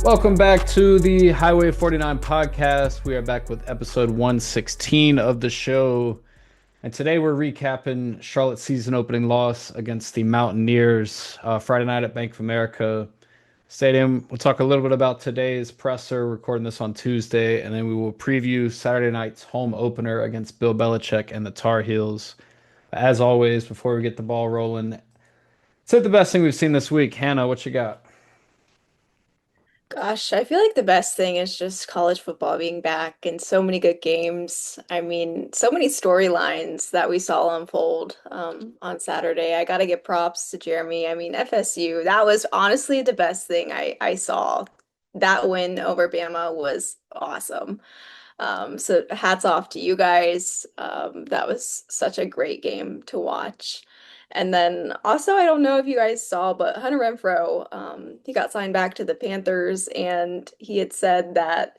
Welcome back to the Highway 49 podcast. We are back with episode 116 of the show. And today we're recapping Charlotte's season opening loss against the Mountaineers Friday night at Bank of America Stadium. We'll talk a little bit about today's presser, recording this on Tuesday, and then we will preview Saturday night's home opener against Bill Belichick and the Tar Heels. As always, before we get the ball rolling, say the best thing we've seen this week. Hannah, what you got? Gosh, I feel like the best thing is just college football being back and so many good games. I mean, so many storylines that we saw unfold on Saturday. I got to give props to Jeremy. I mean, FSU, that was honestly the best thing I saw. That win over Bama was awesome. So hats off to you guys. That was such a great game to watch. And then also, I don't know if you guys saw, but Hunter Renfrow, he got signed back to the Panthers, and he had said that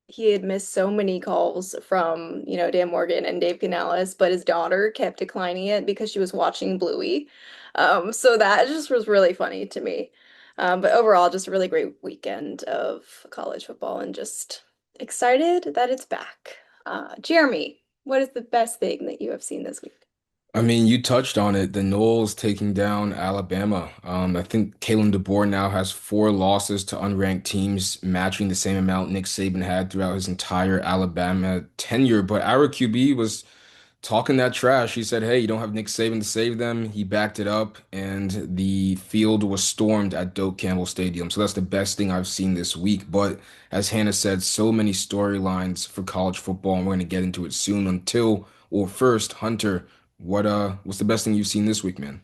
he had missed so many calls from, Dan Morgan and Dave Canales, but his daughter kept declining it because she was watching Bluey. So that just was really funny to me. But overall, just a really great weekend of college football and just excited that it's back. Jeremy, what is the best thing that you have seen this week? I mean, you touched on it. The Noles taking down Alabama. I think Kalen DeBoer now has four losses to unranked teams, matching the same amount Nick Saban had throughout his entire Alabama tenure. But our QB was talking that trash. He said, "Hey, you don't have Nick Saban to save them." He backed it up, and the field was stormed at Doak Campbell Stadium. So that's the best thing I've seen this week. But as Hannah said, so many storylines for college football, and we're going to get into it soon. First, Hunter. What's the best thing you've seen this week, man?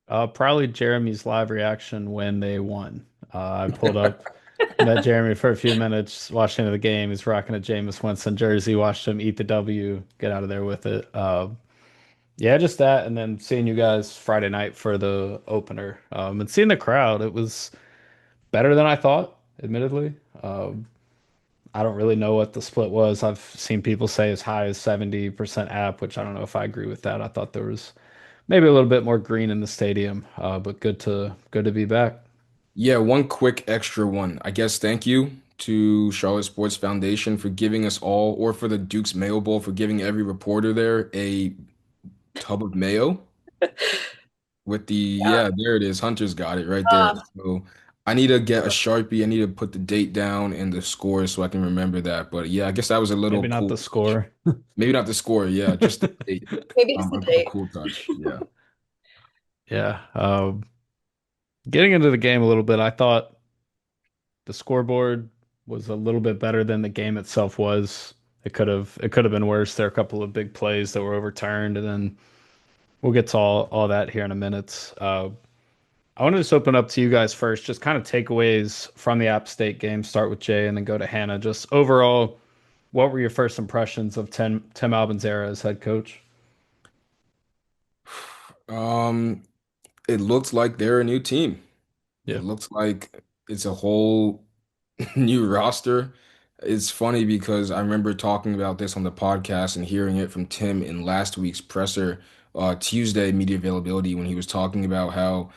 Probably Jeremy's live reaction when they won. I pulled up, met Jeremy for a few minutes, watched into the game. He's rocking a Jameis Winston jersey. Watched him eat the W, get out of there with it. Yeah, just that, and then seeing you guys Friday night for the opener, and seeing the crowd. It was better than I thought, admittedly. I don't really know what the split was. I've seen people say as high as 70% app, which I don't know if I agree with that. I thought there was maybe a little bit more green in the stadium, but good to be back. Yeah, one quick extra one. I guess thank you to Charlotte Sports Foundation for giving us all, or for the Duke's Mayo Bowl for giving every reporter there a tub of mayo with Yeah. yeah, there it is. Hunter's got it right there. So I need to get a Sharpie. I need to put the date down and the score so I can remember that. But yeah, I guess that was a little Maybe not cool the touch. score. Maybe not the score. Yeah, just the date. Maybe it's the A date. cool touch. Yeah. Yeah. Getting into the game a little bit, I thought the scoreboard was a little bit better than the game itself was. It could have been worse. There are a couple of big plays that were overturned, and then we'll get to all that here in a minute. I want to just open up to you guys first, just kind of takeaways from the App State game. Start with Jay and then go to Hannah. Just overall, what were your first impressions of Tim Albin's era as head coach? Um, it looks like they're a new team. It Yeah. looks like it's a whole new roster. It's funny because I remember talking about this on the podcast and hearing it from Tim in last week's presser, Tuesday media availability, when he was talking about how,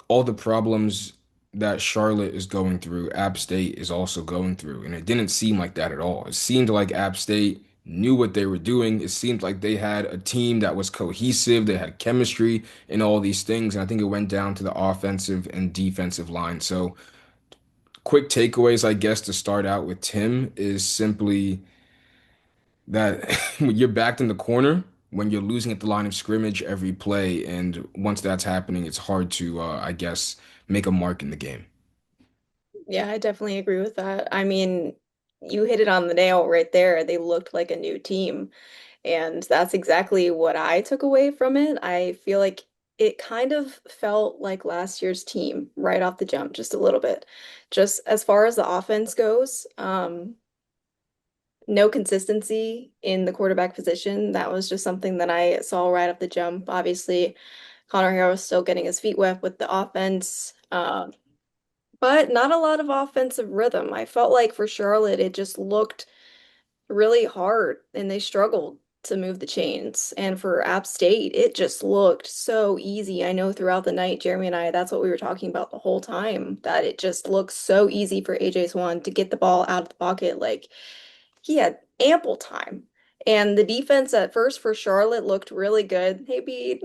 all the problems that Charlotte is going through, App State is also going through. And it didn't seem like that at all. It seemed like App State knew what they were doing. It seemed like they had a team that was cohesive, they had chemistry and all these things. And I think it went down to the offensive and defensive line. So, quick takeaways, I guess, to start out with Tim is simply that when you're backed in the corner, when you're losing at the line of scrimmage every play, and once that's happening, it's hard to, I guess, make a mark in the game. Yeah, I definitely agree with that. I mean, you hit it on the nail right there. They looked like a new team. And that's exactly what I took away from it. I feel like it kind of felt like last year's team right off the jump, just a little bit. Just as far as the offense goes, no consistency in the quarterback position. That was just something that I saw right off the jump. Obviously, Conner Harrell was still getting his feet wet with the offense. But not a lot of offensive rhythm. I felt like for Charlotte, it just looked really hard and they struggled to move the chains. And for App State, it just looked so easy. I know throughout the night, Jeremy and I, that's what we were talking about the whole time, that it just looks so easy for AJ Swan to get the ball out of the pocket. Like he had ample time. And the defense at first for Charlotte looked really good. Hey, Bede.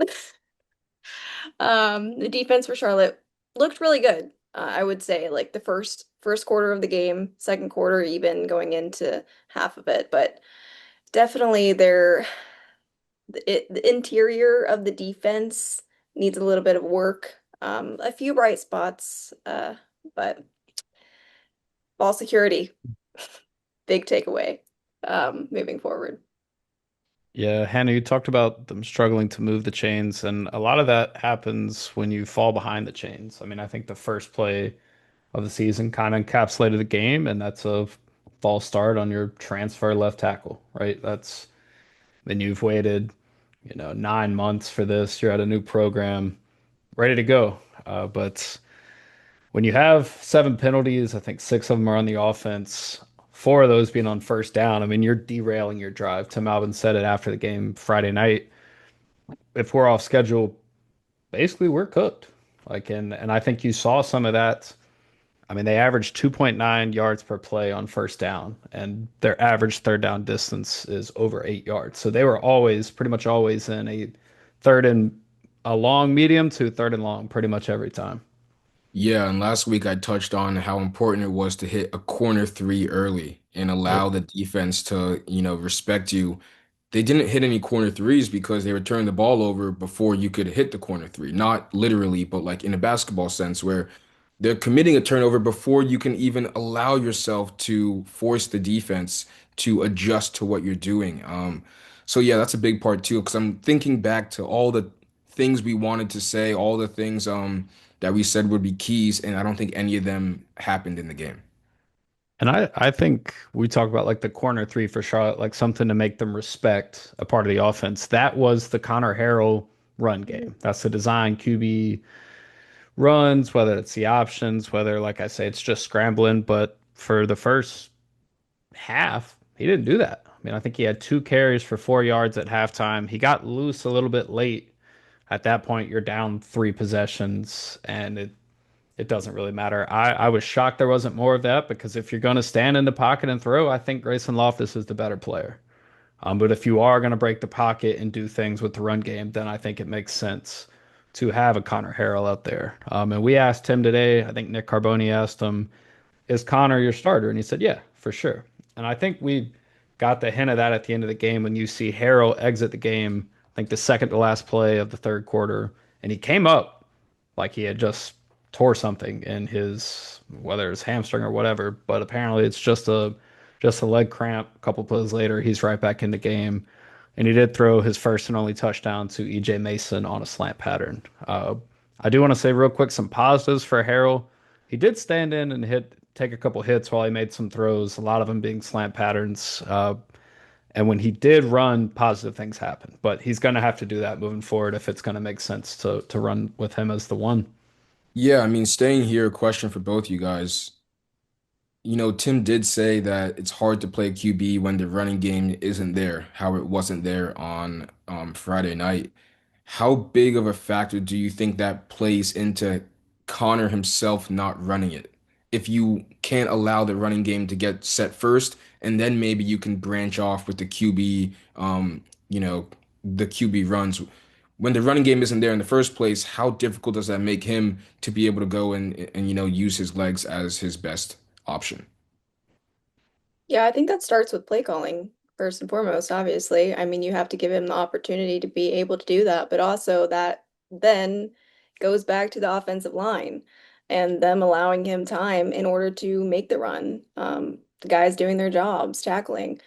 The defense for Charlotte looked really good. I would say like the first quarter of the game, second quarter even going into half of it, but definitely the interior of the defense needs a little bit of work. A few bright spots, but ball security, big takeaway, moving forward. Yeah, Hannah, you talked about them struggling to move the chains, and a lot of that happens when you fall behind the chains. I mean, I think the first play of the season kind of encapsulated the game, and that's a false start on your transfer left tackle, right? That's then you've waited, 9 months for this. You're at a new program, ready to go. But when you have seven penalties, I think six of them are on the offense, four of those being on first down. I mean, you're derailing your drive. Tim Albin said it after the game Friday night. If we're off schedule, basically we're cooked. And I think you saw some of that. I mean, they averaged 2.9 yards per play on first down, and their average third down distance is over 8 yards. So they were always, pretty much always in third and a long medium to third and long pretty much every time. Yeah, and last week I touched on how important it was to hit a corner three early and allow Yep. the defense to, respect you. They didn't hit any corner threes because they returned the ball over before you could hit the corner three. Not literally, but like in a basketball sense, where they're committing a turnover before you can even allow yourself to force the defense to adjust to what you're doing. So yeah, that's a big part too, because I'm thinking back to all the things we wanted to say, all the things that we said would be keys, and I don't think any of them happened in the game. And I think we talk about like the corner three for Charlotte, like something to make them respect a part of the offense. That was the Conner Harrell run game. That's the design QB runs, whether it's the options, whether, like I say, it's just scrambling. But for the first half, he didn't do that. I mean, I think he had two carries for 4 yards at halftime. He got loose a little bit late. At that point, you're down three possessions, and it doesn't really matter. I was shocked there wasn't more of that because if you're going to stand in the pocket and throw, I think Grayson Loftus is the better player. But if you are going to break the pocket and do things with the run game, then I think it makes sense to have a Conner Harrell out there. And we asked him today, I think Nick Carboni asked him, is Conner your starter? And he said, yeah, for sure. And I think we got the hint of that at the end of the game when you see Harrell exit the game, I think the second to last play of the third quarter, and he came up like he had just tore something in his whether it's hamstring or whatever, but apparently it's just a leg cramp. A couple plays later, he's right back in the game. And he did throw his first and only touchdown to EJ Mason on a slant pattern. I do want to say real quick some positives for Harrell. He did stand in and take a couple hits while he made some throws, a lot of them being slant patterns. And when he did run, positive things happened. But he's going to have to do that moving forward if it's going to make sense to run with him as the one. Yeah, I mean, staying here, question for both you guys. Tim did say that it's hard to play QB when the running game isn't there, how it wasn't there on Friday night. How big of a factor do you think that plays into Connor himself not running it? If you can't allow the running game to get set first, and then maybe you can branch off with the QB, the QB runs. When the running game isn't there in the first place, how difficult does that make him to be able to go and use his legs as his best option? Yeah, I think that starts with play calling first and foremost, obviously. I mean, you have to give him the opportunity to be able to do that, but also that then goes back to the offensive line and them allowing him time in order to make the run. The guys doing their jobs, tackling.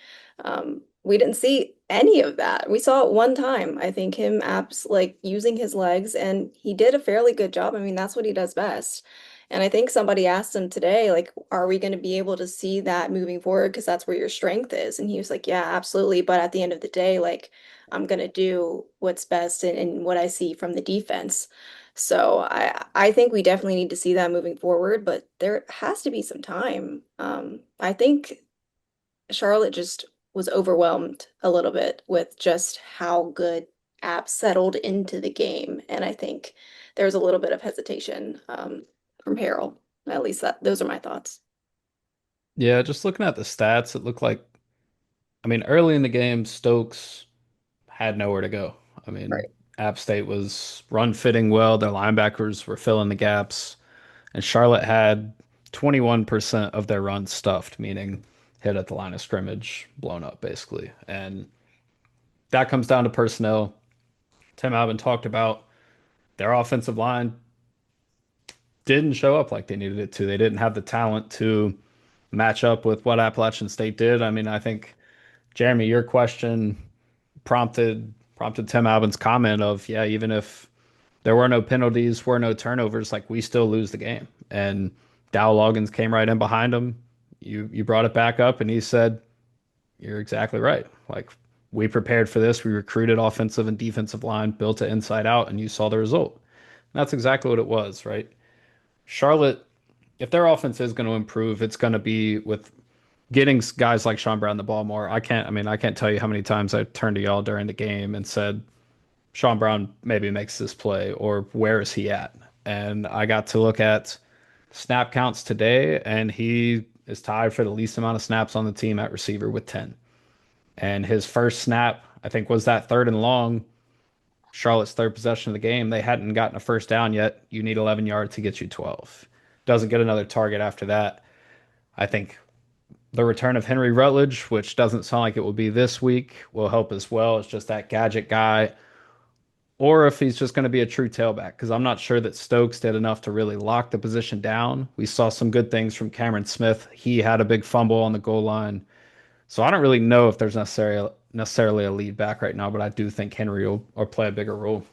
We didn't see any of that. We saw it one time. I think him apps like using his legs, and he did a fairly good job. I mean, that's what he does best. And I think somebody asked him today, like, are we going to be able to see that moving forward? Because that's where your strength is. And he was like, yeah, absolutely. But at the end of the day, like, I'm going to do what's best and what I see from the defense. So I think we definitely need to see that moving forward, but there has to be some time. I think Charlotte just was overwhelmed a little bit with just how good App settled into the game. And I think there was a little bit of hesitation from Harrell. At least those are my thoughts. Yeah, just looking at the stats, it looked like, I mean, early in the game, Stokes had nowhere to go. I mean, Right. App State was run fitting well, their linebackers were filling the gaps, and Charlotte had 21% of their runs stuffed, meaning hit at the line of scrimmage, blown up basically. And that comes down to personnel. Tim Albin talked about their offensive line didn't show up like they needed it to. They didn't have the talent to match up with what Appalachian State did. I mean, I think Jeremy, your question prompted Tim Albin's comment of, yeah, even if there were no penalties, were no turnovers, like we still lose the game. And Dow Loggins came right in behind him. You brought it back up, and he said, "You're exactly right. Like we prepared for this. We recruited offensive and defensive line, built it inside out, and you saw the result." And that's exactly what it was, right? Charlotte, if their offense is going to improve, it's going to be with getting guys like Sean Brown the ball more. I can't tell you how many times I turned to y'all during the game and said, Sean Brown maybe makes this play, or where is he at? And I got to look at snap counts today, and he is tied for the least amount of snaps on the team at receiver with 10. And his first snap, I think, was that third and long, Charlotte's third possession of the game. They hadn't gotten a first down yet. You need 11 yards to get you 12. Doesn't get another target after that. I think the return of Henry Rutledge, which doesn't sound like it will be this week, will help as well. It's just that gadget guy. Or if he's just going to be a true tailback, because I'm not sure that Stokes did enough to really lock the position down. We saw some good things from Cameron Smith. He had a big fumble on the goal line. So I don't really know if there's necessarily a lead back right now, but I do think Henry will play a bigger role.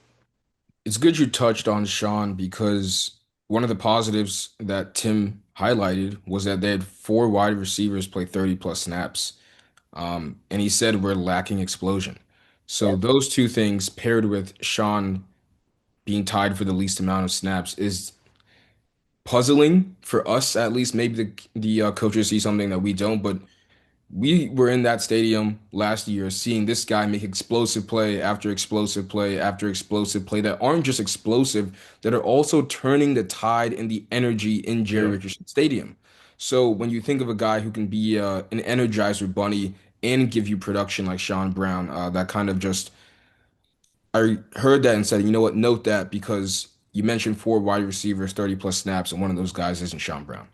It's good you touched on Sean because one of the positives that Tim highlighted was that they had four wide receivers play 30 plus snaps. And he said we're lacking explosion. So Yep. those two things paired with Sean being tied for the least amount of snaps is puzzling for us at least. Maybe the coaches see something that we don't, but we were in that stadium last year seeing this guy make explosive play after explosive play after explosive play that aren't just explosive, that are also turning the tide and the energy in Jerry Yeah. Richardson Stadium. So when you think of a guy who can be an energizer bunny and give you production like Sean Brown, that kind of just I heard that and said, you know what, note that because you mentioned four wide receivers, 30 plus snaps, and one of those guys isn't Sean Brown.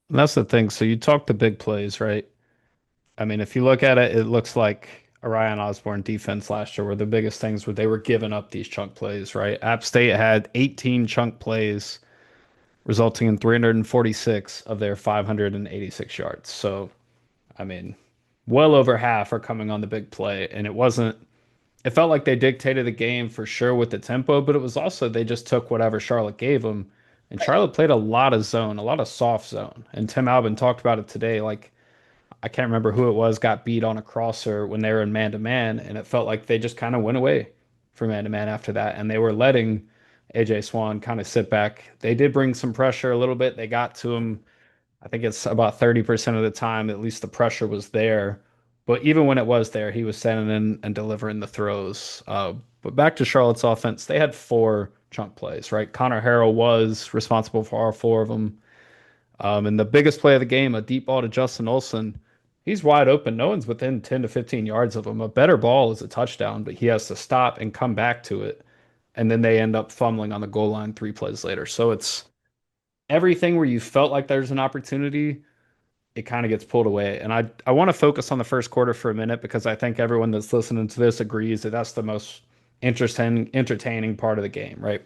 And that's the thing. So you talk the big plays, right? I mean, if you look at it, it looks like Orion Osborne defense last year were the biggest things where they were giving up these chunk plays, right? App State had 18 chunk plays, resulting in 346 of their 586 yards. So, I mean, well over half are coming on the big play. And it felt like they dictated the game for sure with the tempo, but it was also they just took whatever Charlotte gave them. And Right. Charlotte played a lot of zone, a lot of soft zone. And Tim Albin talked about it today. Like, I can't remember who it was got beat on a crosser when they were in man to man, and it felt like they just kind of went away from man to man after that, and they were letting AJ Swan kind of sit back. They did bring some pressure a little bit. They got to him. I think it's about 30% of the time, at least the pressure was there. But even when it was there, he was sending in and delivering the throws. But back to Charlotte's offense, they had four chunk plays, right? Conner Harrell was responsible for all four of them. And the biggest play of the game, a deep ball to Justin Olson. He's wide open. No one's within 10 to 15 yards of him. A better ball is a touchdown, but he has to stop and come back to it. And then they end up fumbling on the goal line 3 plays later. So it's everything where you felt like there's an opportunity, it kind of gets pulled away. And I want to focus on the first quarter for a minute because I think everyone that's listening to this agrees that that's the most entertaining part of the game, right?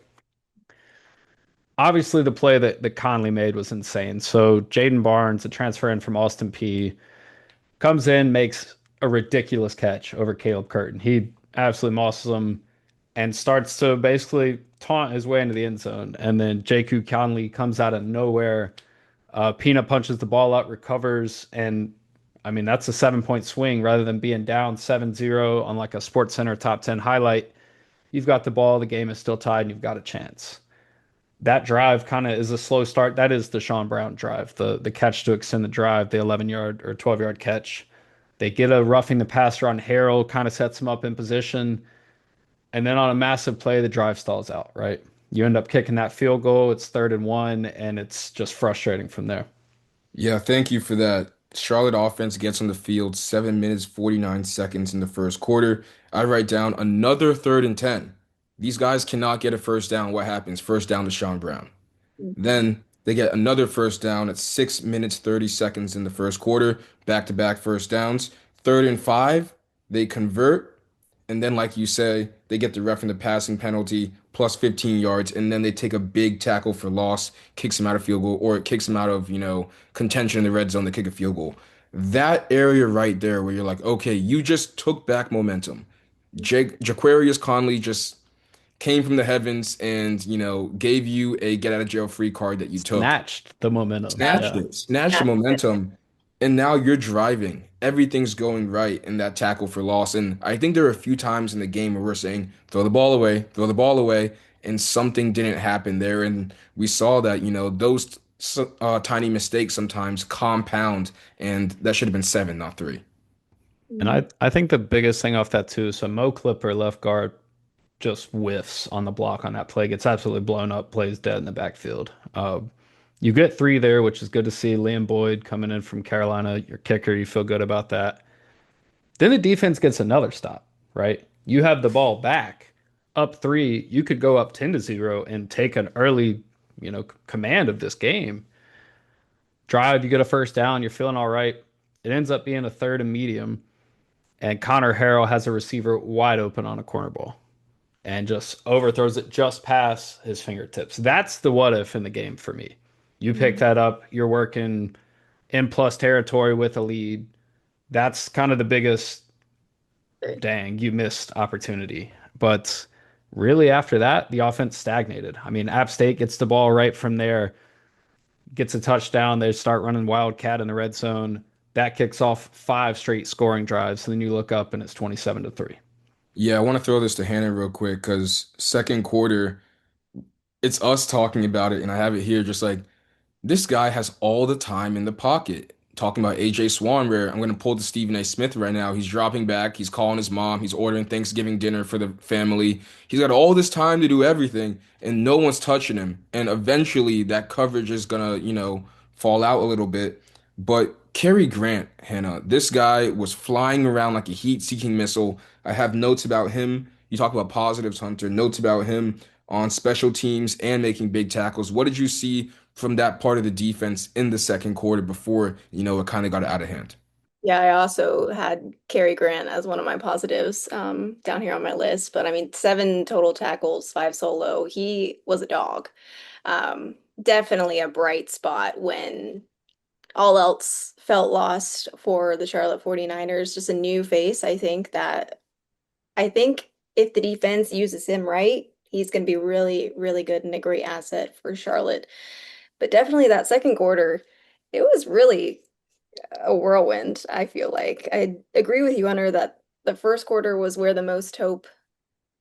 Obviously, the play that Conley made was insane. So Jaden Barnes, a transfer in from Austin P, comes in, makes a ridiculous catch over Caleb Curtin. He absolutely mosses him and starts to basically taunt his way into the end zone. And then J.Q. Conley comes out of nowhere. Peanut punches the ball out, recovers, and I mean, that's a 7 point swing rather than being down 7-0 on like a Sports Center top 10 highlight. You've got the ball, the game is still tied, and you've got a chance. That drive kind of is a slow start. That is the Sean Brown drive, the catch to extend the drive, the 11-yard or 12-yard catch. They get a roughing the passer on Harrell, kind of sets him up in position. And then on a massive play, the drive stalls out, right? You end up kicking that field goal. It's 3rd and 1, and it's just frustrating from there. Yeah, thank you for that. Charlotte offense gets on the field 7 minutes 49 seconds in the first quarter. I write down another 3rd and 10. These guys cannot get a first down. What happens? First down to Sean Brown. Then they get another first down at 6 minutes 30 seconds in the first quarter, back to back first downs. 3rd and 5, they convert. And then, like you say, they get the ref in the passing penalty plus 15 yards. And then they take a big tackle for loss, kicks him out of field goal, or it kicks him out of, contention in the red zone to kick a field goal. That area right there where you're like, okay, you just took back momentum. Jaquarius Conley just came from the heavens and gave you a get out of jail free card that you took, Snatched the momentum. snatched Yeah. it, snatched the That's it. momentum, and now you're driving. Everything's going right in that tackle for loss. And I think there are a few times in the game where we're saying, throw the ball away, throw the ball away, and something didn't happen there. And we saw that, those tiny mistakes sometimes compound, and that should have been seven, not three. And I think the biggest thing off that too, so Mo Clipper, left guard, just whiffs on the block on that play, gets absolutely blown up, plays dead in the backfield. You get three there, which is good to see. Liam Boyd coming in from Carolina, your kicker, you feel good about that. Then the defense gets another stop, right? You have the ball back, up three. You could go up 10-0 and take an early, command of this game. Drive, you get a first down, you're feeling all right. It ends up being a 3rd and medium, and Conner Harrell has a receiver wide open on a corner ball and just overthrows it just past his fingertips. That's the what if in the game for me. You pick Mhm. that up, you're working in plus territory with a lead. That's kind of the biggest dang, you missed opportunity. But really, after that, the offense stagnated. I mean, App State gets the ball right from there, gets a touchdown. They start running Wildcat in the red zone. That kicks off 5 straight scoring drives. And then you look up and it's 27-3. Yeah, I want to throw this to Hannah real quick because second quarter, it's us talking about it, and I have it here just like this guy has all the time in the pocket. Talking about AJ Swan, where I'm going to pull to Stephen A. Smith right now. He's dropping back. He's calling his mom. He's ordering Thanksgiving dinner for the family. He's got all this time to do everything, and no one's touching him. And eventually, that coverage is going to, fall out a little bit. But Cary Grant, Hannah, this guy was flying around like a heat-seeking missile. I have notes about him. You talk about positives, Hunter. Notes about him on special teams and making big tackles. What did you see from that part of the defense in the second quarter before, it kind of got out of hand? Yeah, I also had Cary Grant as one of my positives down here on my list. But I mean, 7 total tackles, 5 solo. He was a dog. Definitely a bright spot when all else felt lost for the Charlotte 49ers. Just a new face. I think if the defense uses him right, he's going to be really, really good and a great asset for Charlotte. But definitely that second quarter, it was really a whirlwind, I feel like. I agree with you, Hunter, that the first quarter was where the most hope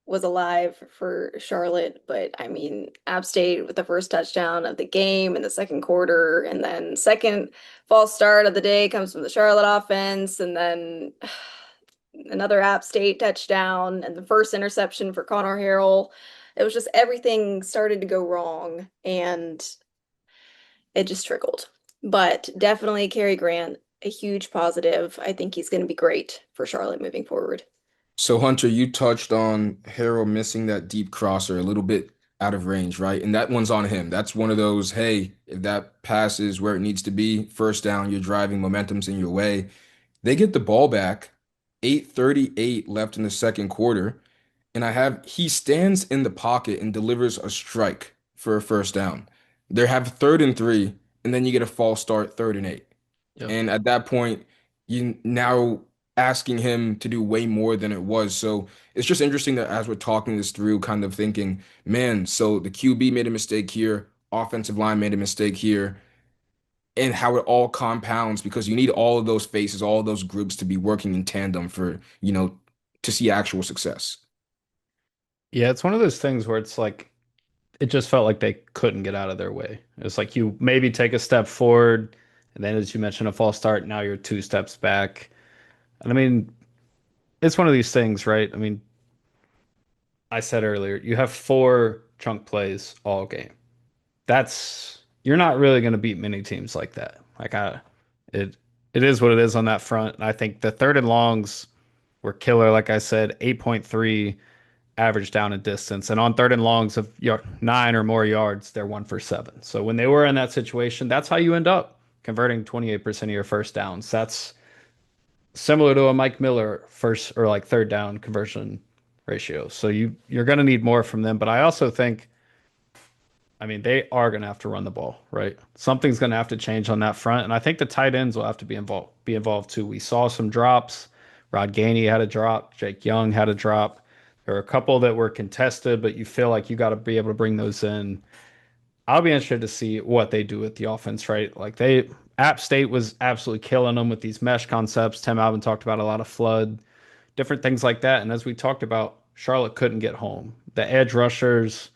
was alive for Charlotte. But I mean, App State with the first touchdown of the game in the second quarter, and then second false start of the day comes from the Charlotte offense, and then another App State touchdown, and the first interception for Conner Harrell. It was just everything started to go wrong, and it just trickled. But definitely Cary Grant, a huge positive. I think he's going to be great for Charlotte moving forward. So, Hunter, you touched on Harrell missing that deep crosser a little bit out of range, right? And that one's on him. That's one of those, hey, if that pass is where it needs to be, first down, you're driving, momentum's in your way. They get the ball back, 8:38 left in the second quarter, and he stands in the pocket and delivers a strike for a first down. They have 3rd and 3, and then you get a false start, 3rd and 8. Yep. And at that point, you now asking him to do way more than it was. So it's just interesting that as we're talking this through, kind of thinking, man, so the QB made a mistake here, offensive line made a mistake here, and how it all compounds because you need all of those faces, all of those groups to be working in tandem for, to see actual success. Yeah, it's one of those things where it's like it just felt like they couldn't get out of their way. It's like you maybe take a step forward, and then as you mentioned, a false start, now you're 2 steps back. And I mean, it's one of these things, right? I mean, I said earlier, you have four chunk plays all game. That's you're not really going to beat many teams like that. It it is what it is on that front. And I think the third and longs were killer. Like I said, 8.3 average down and distance, and on third and longs of 9 or more yards, they're 1 for 7. So when they were in that situation, that's how you end up converting 28% of your first downs. That's similar to a Mike Miller first or like third down conversion ratio. So you're going to need more from them. But I also think, I mean, they are going to have to run the ball, right? Something's going to have to change on that front, and I think the tight ends will have to be involved too. We saw some drops. Rod Gainey had a drop. Jake Young had a drop. There were a couple that were contested, but you feel like you got to be able to bring those in. I'll be interested to see what they do with the offense, right? App State was absolutely killing them with these mesh concepts. Tim Albin talked about a lot of flood, different things like that. And as we talked about, Charlotte couldn't get home. The edge rushers,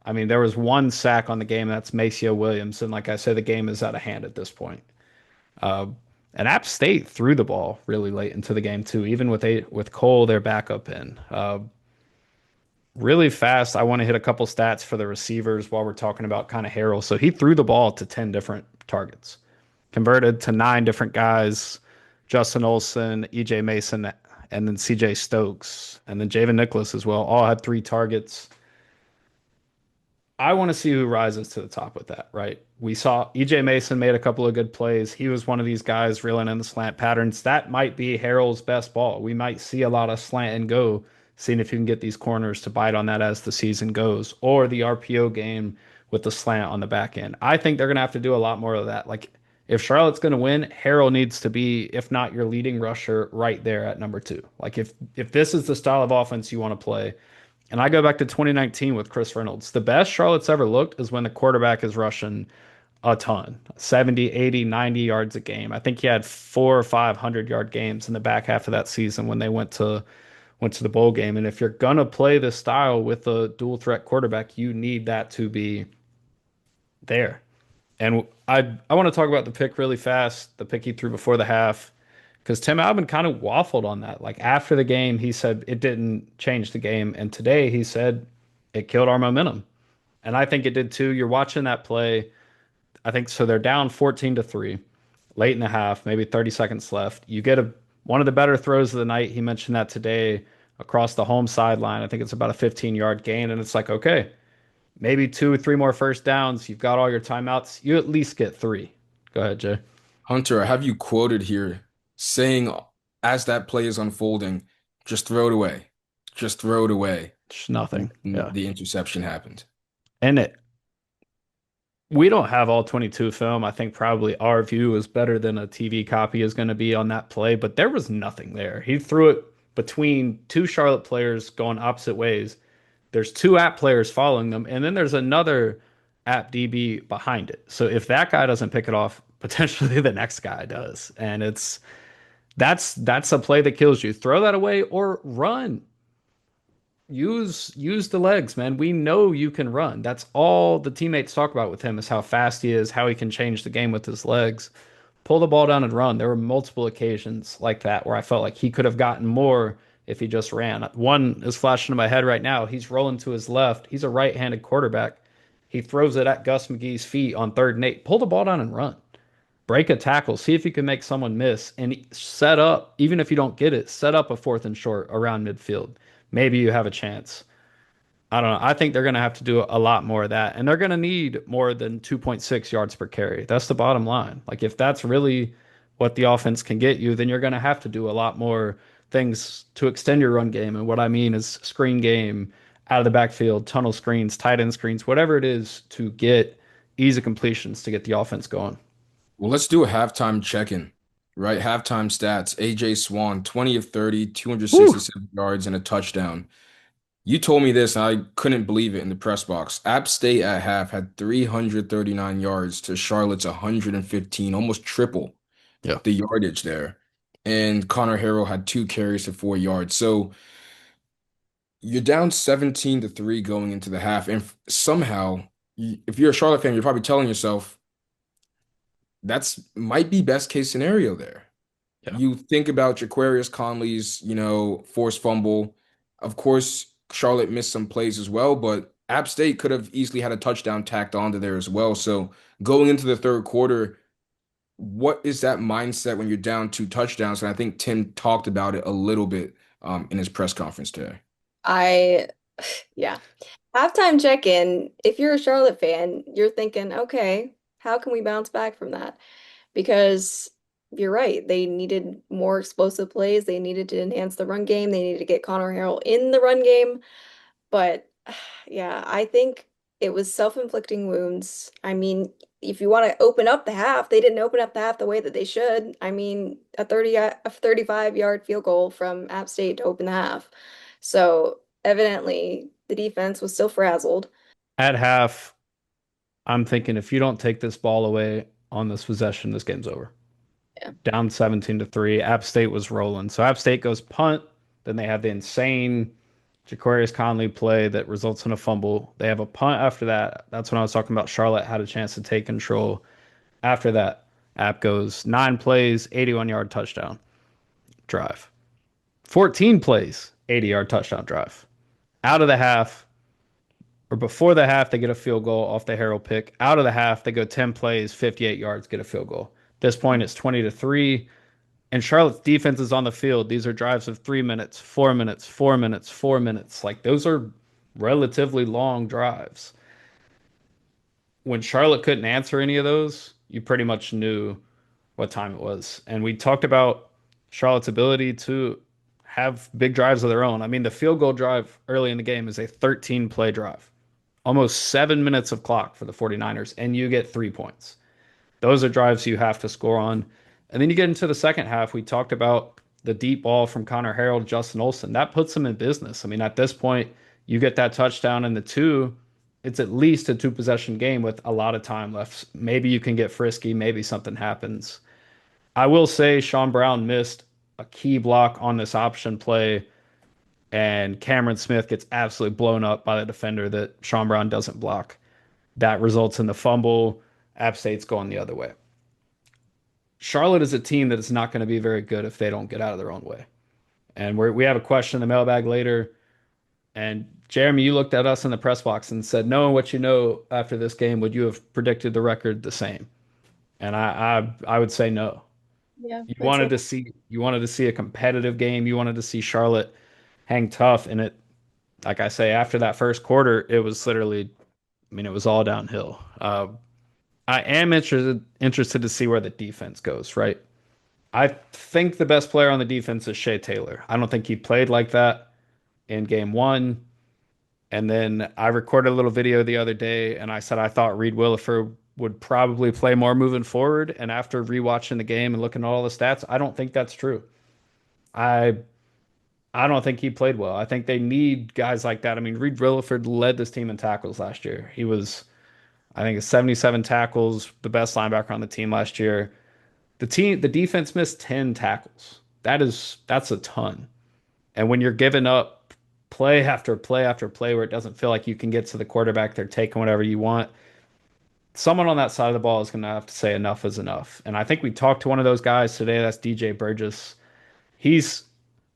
I mean, there was one sack on the game. That's Maceo Williams. And like I said, the game is out of hand at this point. Uh, and App State threw the ball really late into the game too, even with Cole, their backup in. Really fast, I want to hit a couple stats for the receivers while we're talking about kind of Harrell. So he threw the ball to 10 different targets, converted to 9 different guys: Justin Olson, EJ Mason, and then CJ Stokes, and then Javen Nicholas as well. All had 3 targets. I want to see who rises to the top with that, right? We saw EJ Mason made a couple of good plays. He was one of these guys reeling in the slant patterns. That might be Harrell's best ball. We might see a lot of slant and go, seeing if you can get these corners to bite on that as the season goes, or the RPO game with the slant on the back end. I think they're going to have to do a lot more of that. Like, if Charlotte's going to win, Harrell needs to be, if not your leading rusher, right there at number 2. Like, if this is the style of offense you want to play, and I go back to 2019 with Chris Reynolds. The best Charlotte's ever looked is when the quarterback is rushing a ton, 70, 80, 90 yards a game. I think he had 4 or 5 100-yard games in the back half of that season when they went to the bowl game. And if you're gonna play this style with a dual threat quarterback, you need that to be there. And I want to talk about the pick really fast, the pick he threw before the half, because Tim Albin kind of waffled on that. Like after the game, he said it didn't change the game, and today he said it killed our momentum, and I think it did too. You're watching that play. I think so. They're down 14-3, late in the half, maybe 30 seconds left. You get one of the better throws of the night. He mentioned that today across the home sideline. I think it's about a 15-yard gain, and it's like, okay, maybe 2 or 3 more first downs. You've got all your timeouts. You at least get 3. Go ahead, Jay. Hunter, I have you quoted here saying as that play is unfolding, just throw it away. Just throw it away. Just nothing. Yeah. The interception happened. And we don't have all 22 film. I think probably our view is better than a TV copy is going to be on that play, but there was nothing there. He threw it between 2 Charlotte players going opposite ways. There's 2 App players following them, and then there's another App DB behind it. So if that guy doesn't pick it off, potentially the next guy does. And that's a play that kills you. Throw that away or run. Use the legs, man. We know you can run. That's all the teammates talk about with him is how fast he is, how he can change the game with his legs. Pull the ball down and run. There were multiple occasions like that where I felt like he could have gotten more if he just ran. One is flashing in my head right now. He's rolling to his left. He's a right-handed quarterback. He throws it at Gus McGee's feet on 3rd and 8. Pull the ball down and run. Break a tackle. See if you can make someone miss and set up, even if you don't get it, set up a 4th and short around midfield. Maybe you have a chance. I don't know. I think they're going to have to do a lot more of that. And they're going to need more than 2.6 yards per carry. That's the bottom line. Like, if that's really what the offense can get you, then you're going to have to do a lot more things to extend your run game. And what I mean is screen game, out of the backfield, tunnel screens, tight end screens, whatever it is to get easy completions to get the offense going. Well, let's do a halftime check-in, right? Halftime stats. AJ Swan, 20 of 30, Woo! 267 yards and a touchdown. You told me this, and I couldn't believe it in the press box. App State at half had 339 yards to Charlotte's 115, almost triple Yeah. the yardage there. And Conner Harrell had 2 carries for 4 yards. So you're down 17-3 going into the half. And somehow, if you're a Charlotte fan, you're probably telling yourself, that's might be best case scenario there. Yeah. you think about Jaquarius Conley's, forced fumble. Of course, Charlotte missed some plays as well, but App State could have easily had a touchdown tacked onto there as well. So going into the third quarter, what is that mindset when you're down 2 touchdowns? And I think Tim talked about it a little bit in his press conference today. I, yeah. Halftime check-in, if you're a Charlotte fan, you're thinking, okay, how can we bounce back from that? Because you're right, they needed more explosive plays. They needed to enhance the run game. They needed to get Conner Harrell in the run game. But yeah, I think it was self-inflicting wounds. I mean, if you want to open up the half, they didn't open up the half the way that they should. I mean, a 35-yard field goal from App State to open the half. So evidently the defense was still frazzled. At half, I'm thinking if you don't take this ball away on this possession, this game's over. Yeah. Down 17-3. App State was rolling. So App State goes punt. Then they have the insane Jacorius Conley play that results in a fumble. They have a punt after that. That's when I was talking about Charlotte had a chance to take control. After that, App goes 9 plays, 81-yard touchdown drive. 14 plays, 80-yard touchdown drive. Out of the half, or before the half, they get a field goal off the Harrell pick. Out of the half, they go 10 plays, 58 yards, get a field goal. At this point, it's 20-3. And Charlotte's defense is on the field. These are drives of 3 minutes, 4 minutes, 4 minutes, 4 minutes. Like those are relatively long drives. When Charlotte couldn't answer any of those, you pretty much knew what time it was. And we talked about Charlotte's ability to have big drives of their own. I mean, the field goal drive early in the game is a 13 play drive, almost 7 minutes of clock for the 49ers, and you get 3 points. Those are drives you have to score on. And then you get into the second half. We talked about the deep ball from Conner Harrell, Justin Olsen. That puts them in business. I mean, at this point, you get that touchdown in the two. It's at least a two possession game with a lot of time left. Maybe you can get frisky. Maybe something happens. I will say Sean Brown missed a key block on this option play, and Cameron Smith gets absolutely blown up by the defender that Sean Brown doesn't block. That results in the fumble. App State's going the other way. Charlotte is a team that is not going to be very good if they don't get out of their own way. And we have a question in the mailbag later. And Jeremy, you looked at us in the press box and said, knowing what you know after this game, would you have predicted the record the same? And I would say no. Yeah, You I'd say wanted to see you wanted to see a competitive game. You wanted to see Charlotte hang tough. And it, like I say, after that first quarter, it was literally, I mean, it was all downhill. I am interested to see where the defense goes, right? I think the best player on the defense is Shea Taylor. I don't think he played like that in game one. And then I recorded a little video the other day and I said I thought Reed Williford would probably play more moving forward. And after rewatching the game and looking at all the stats, I don't think that's true. I I don't think he played well. I think they need guys like that. I mean, Reed Williford led this team in tackles last year. He was, I think, 77 tackles, the best linebacker on the team last year. The defense missed 10 tackles. That's a ton. And when you're giving up play after play after play where it doesn't feel like you can get to the quarterback, they're taking whatever you want. Someone on that side of the ball is going to have to say enough is enough. And I think we talked to one of those guys today. That's DJ Burgess. He's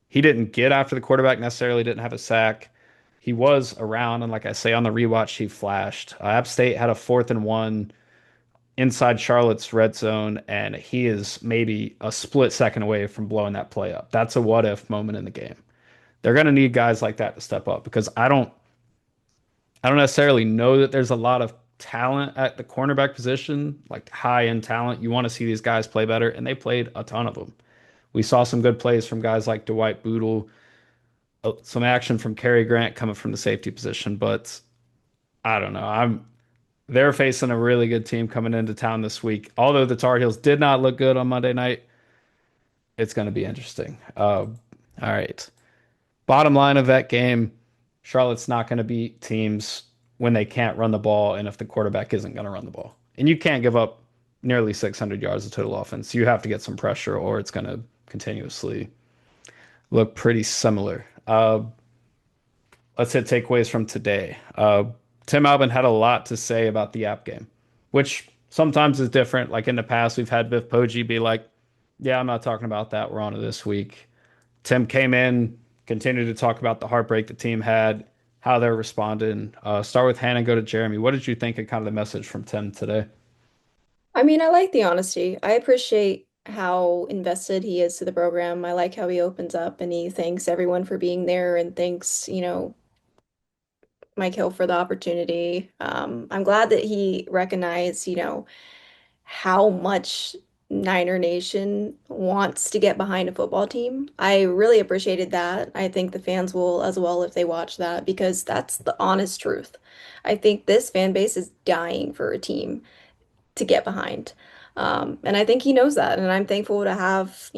he didn't get after the quarterback necessarily, didn't have a sack. He was around, and like I say on the rewatch, he flashed. App State had a 4th and 1 inside Charlotte's red zone, and he is maybe a split second away from blowing that play up. That's a what if moment in the game. They're going to need guys like that to step up because I don't necessarily know that there's a lot of talent at the cornerback position, like high end talent. You want to see these guys play better, and they played a ton of them. We saw some good plays from guys like Dwight Boodle, some action from Cary Grant coming from the safety position, but I don't know. They're facing a really good team coming into town this week. Although the Tar Heels did not look good on Monday night, it's going to be interesting. All right. Bottom line of that game, Charlotte's not going to beat teams when they can't run the ball and if the quarterback isn't going to run the ball. And you can't give up nearly 600 yards of total offense. You have to get some pressure or it's going to continuously look pretty similar. Let's hit takeaways from today. Tim Albin had a lot to say about the app game, which sometimes is different. Like in the past, we've had Biff Poggi be like, Yeah, I'm not talking about that. We're on to this week. Tim came in, continued to talk about the heartbreak the team had, how they're responding. Start with Hannah, go to Jeremy. What did you think of kind of the message from Tim today? I mean, I like the honesty. I appreciate how invested he is to the program. I like how he opens up and he thanks everyone for being there and thanks, Mike Hill for the opportunity. I'm glad that he recognized, how much Niner Nation wants to get behind a football team. I really appreciated that. I think the fans will as well if they watch that because that's the honest truth. I think this fan base is dying for a team to get behind. And I think he knows that. And I'm thankful to have,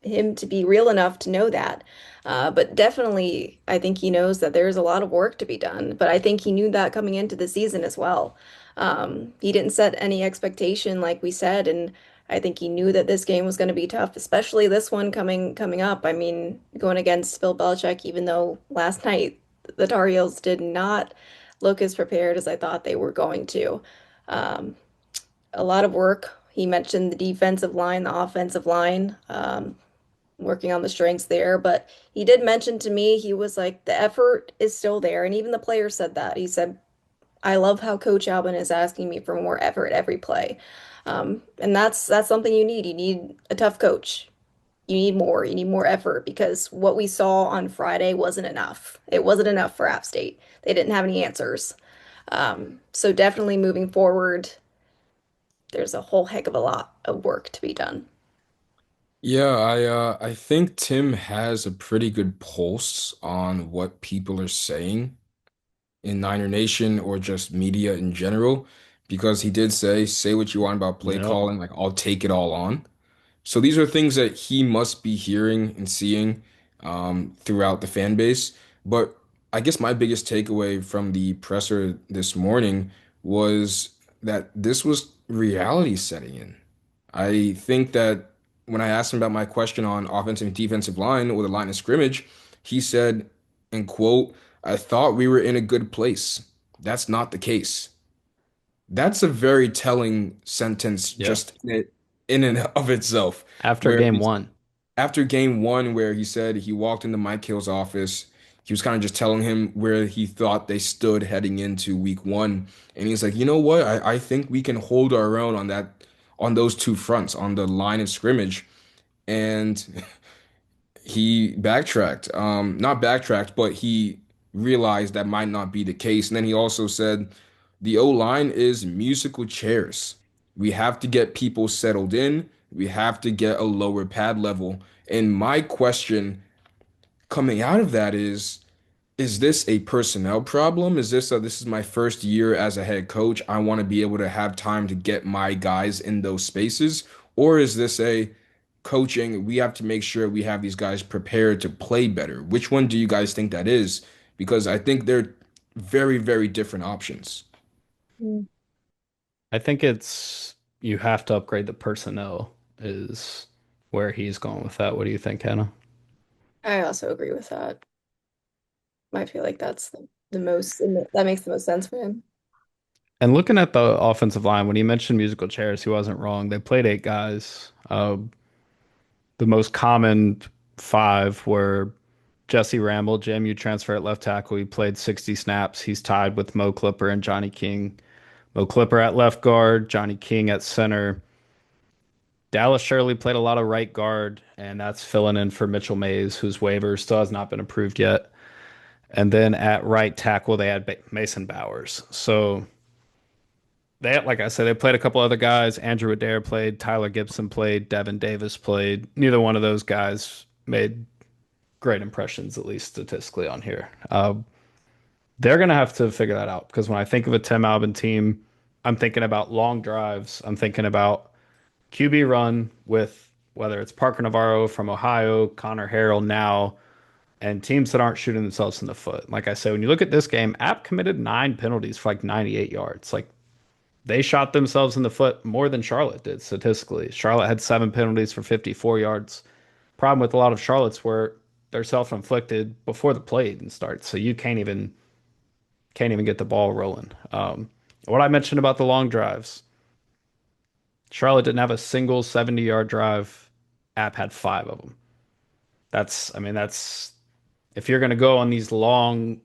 him to be real enough to know that. But definitely, I think he knows that there's a lot of work to be done. But I think he knew that coming into the season as well. He didn't set any expectation, like we said, and I think he knew that this game was going to be tough, especially this one coming up. I mean, going against Bill Belichick, even though last night the Tar Heels did not look as prepared as I thought they were going to. Um, a lot of work. He mentioned the defensive line, the offensive line, working on the strengths there. But he did mention to me, he was like, the effort is still there. And even the players said that. He said, I love how Coach Albin is asking me for more effort every play. And that's something you need. You need a tough coach. You need more. You need more effort because what we saw on Friday wasn't enough. It wasn't enough for App State. They didn't have any answers. So definitely moving forward, there's a whole heck of a lot of work to be done. Yeah, I think Tim has a pretty good pulse on what people are saying in Niner Nation or just media in general, because he did say what you want about play Yep. calling, like I'll take it all on. So these are things that he must be hearing and seeing throughout the fan base. But I guess my biggest takeaway from the presser this morning was that this was reality setting in. I think that when I asked him about my question on offensive and defensive line or the line of scrimmage, he said, and quote, I thought we were in a good place. That's not the case. That's a very telling sentence Yeah. just in and of itself. After Where game one. after game one, where he said he walked into Mike Hill's office, he was kind of just telling him where he thought they stood heading into week one. And he's like, you know what? I think we can hold our own on that, on those two fronts, on the line of scrimmage. And he backtracked. Not backtracked, but he realized that might not be the case. And then he also said, the O-line is musical chairs. We have to get people settled in. We have to get a lower pad level. And my question coming out of that is this a personnel problem? Is this is my first year as a head coach? I want to be able to have time to get my guys in those spaces, or is this a coaching? We have to make sure we have these guys prepared to play better. Which one do you guys think that is? Because I think they're very, very different options. Mm. I think it's you have to upgrade the personnel is where he's going with that. What do you think, Hannah? I also agree with that. I feel like that's the most, that makes the most sense for him. And looking at the offensive line, when he mentioned musical chairs, he wasn't wrong. They played eight guys. The most common five were Jesse Ramble, JMU transfer at left tackle. He played 60 snaps. He's tied with Mo Clipper and Johnny King. Mo Clipper at left guard, Johnny King at center. Dallas Shirley played a lot of right guard, and that's filling in for Mitchell Mays, whose waiver still has not been approved yet. And then at right tackle, they had Mason Bowers. So they, like I said, they played a couple other guys. Andrew Adair played, Tyler Gibson played, Devin Davis played. Neither one of those guys made great impressions, at least statistically, on here. They're going to have to figure that out because when I think of a Tim Albin team, I'm thinking about long drives. I'm thinking about QB run with whether it's Parker Navarro from Ohio, Conner Harrell now, and teams that aren't shooting themselves in the foot. Like I said, when you look at this game, App committed 9 penalties for like 98 yards. Like they shot themselves in the foot more than Charlotte did statistically. Charlotte had 7 penalties for 54 yards. Problem with a lot of Charlotte's where they're self-inflicted before the play even starts, so you can't even get the ball rolling. What I mentioned about the long drives, Charlotte didn't have a single 70-yard drive. App had five of them. That's if you're going to go on these long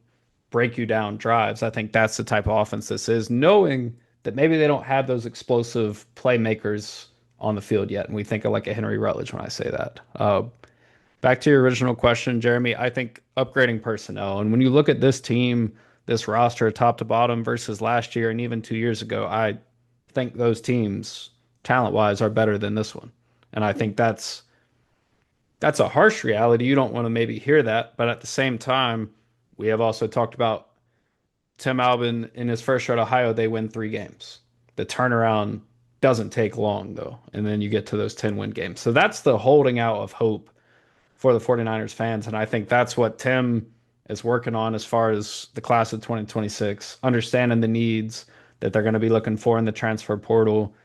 break you down drives, I think that's the type of offense this is, knowing that maybe they don't have those explosive playmakers on the field yet. And we think of like a Henry Rutledge when I say that. Back to your original question, Jeremy, I think upgrading personnel. And when you look at this team, this roster top to bottom versus last year and even 2 years ago, I think those teams, talent wise, are better than this one. And I think that's a harsh reality. You don't want to maybe hear that, but at the same time, we have also talked about Tim Albin in his first year at Ohio, they win 3 games. The turnaround doesn't take long though, and then you get to those 10-win games. So that's the holding out of hope for the 49ers fans, and I think that's what Tim is working on as far as the class of 2026, understanding the needs that they're going to be looking for in the transfer portal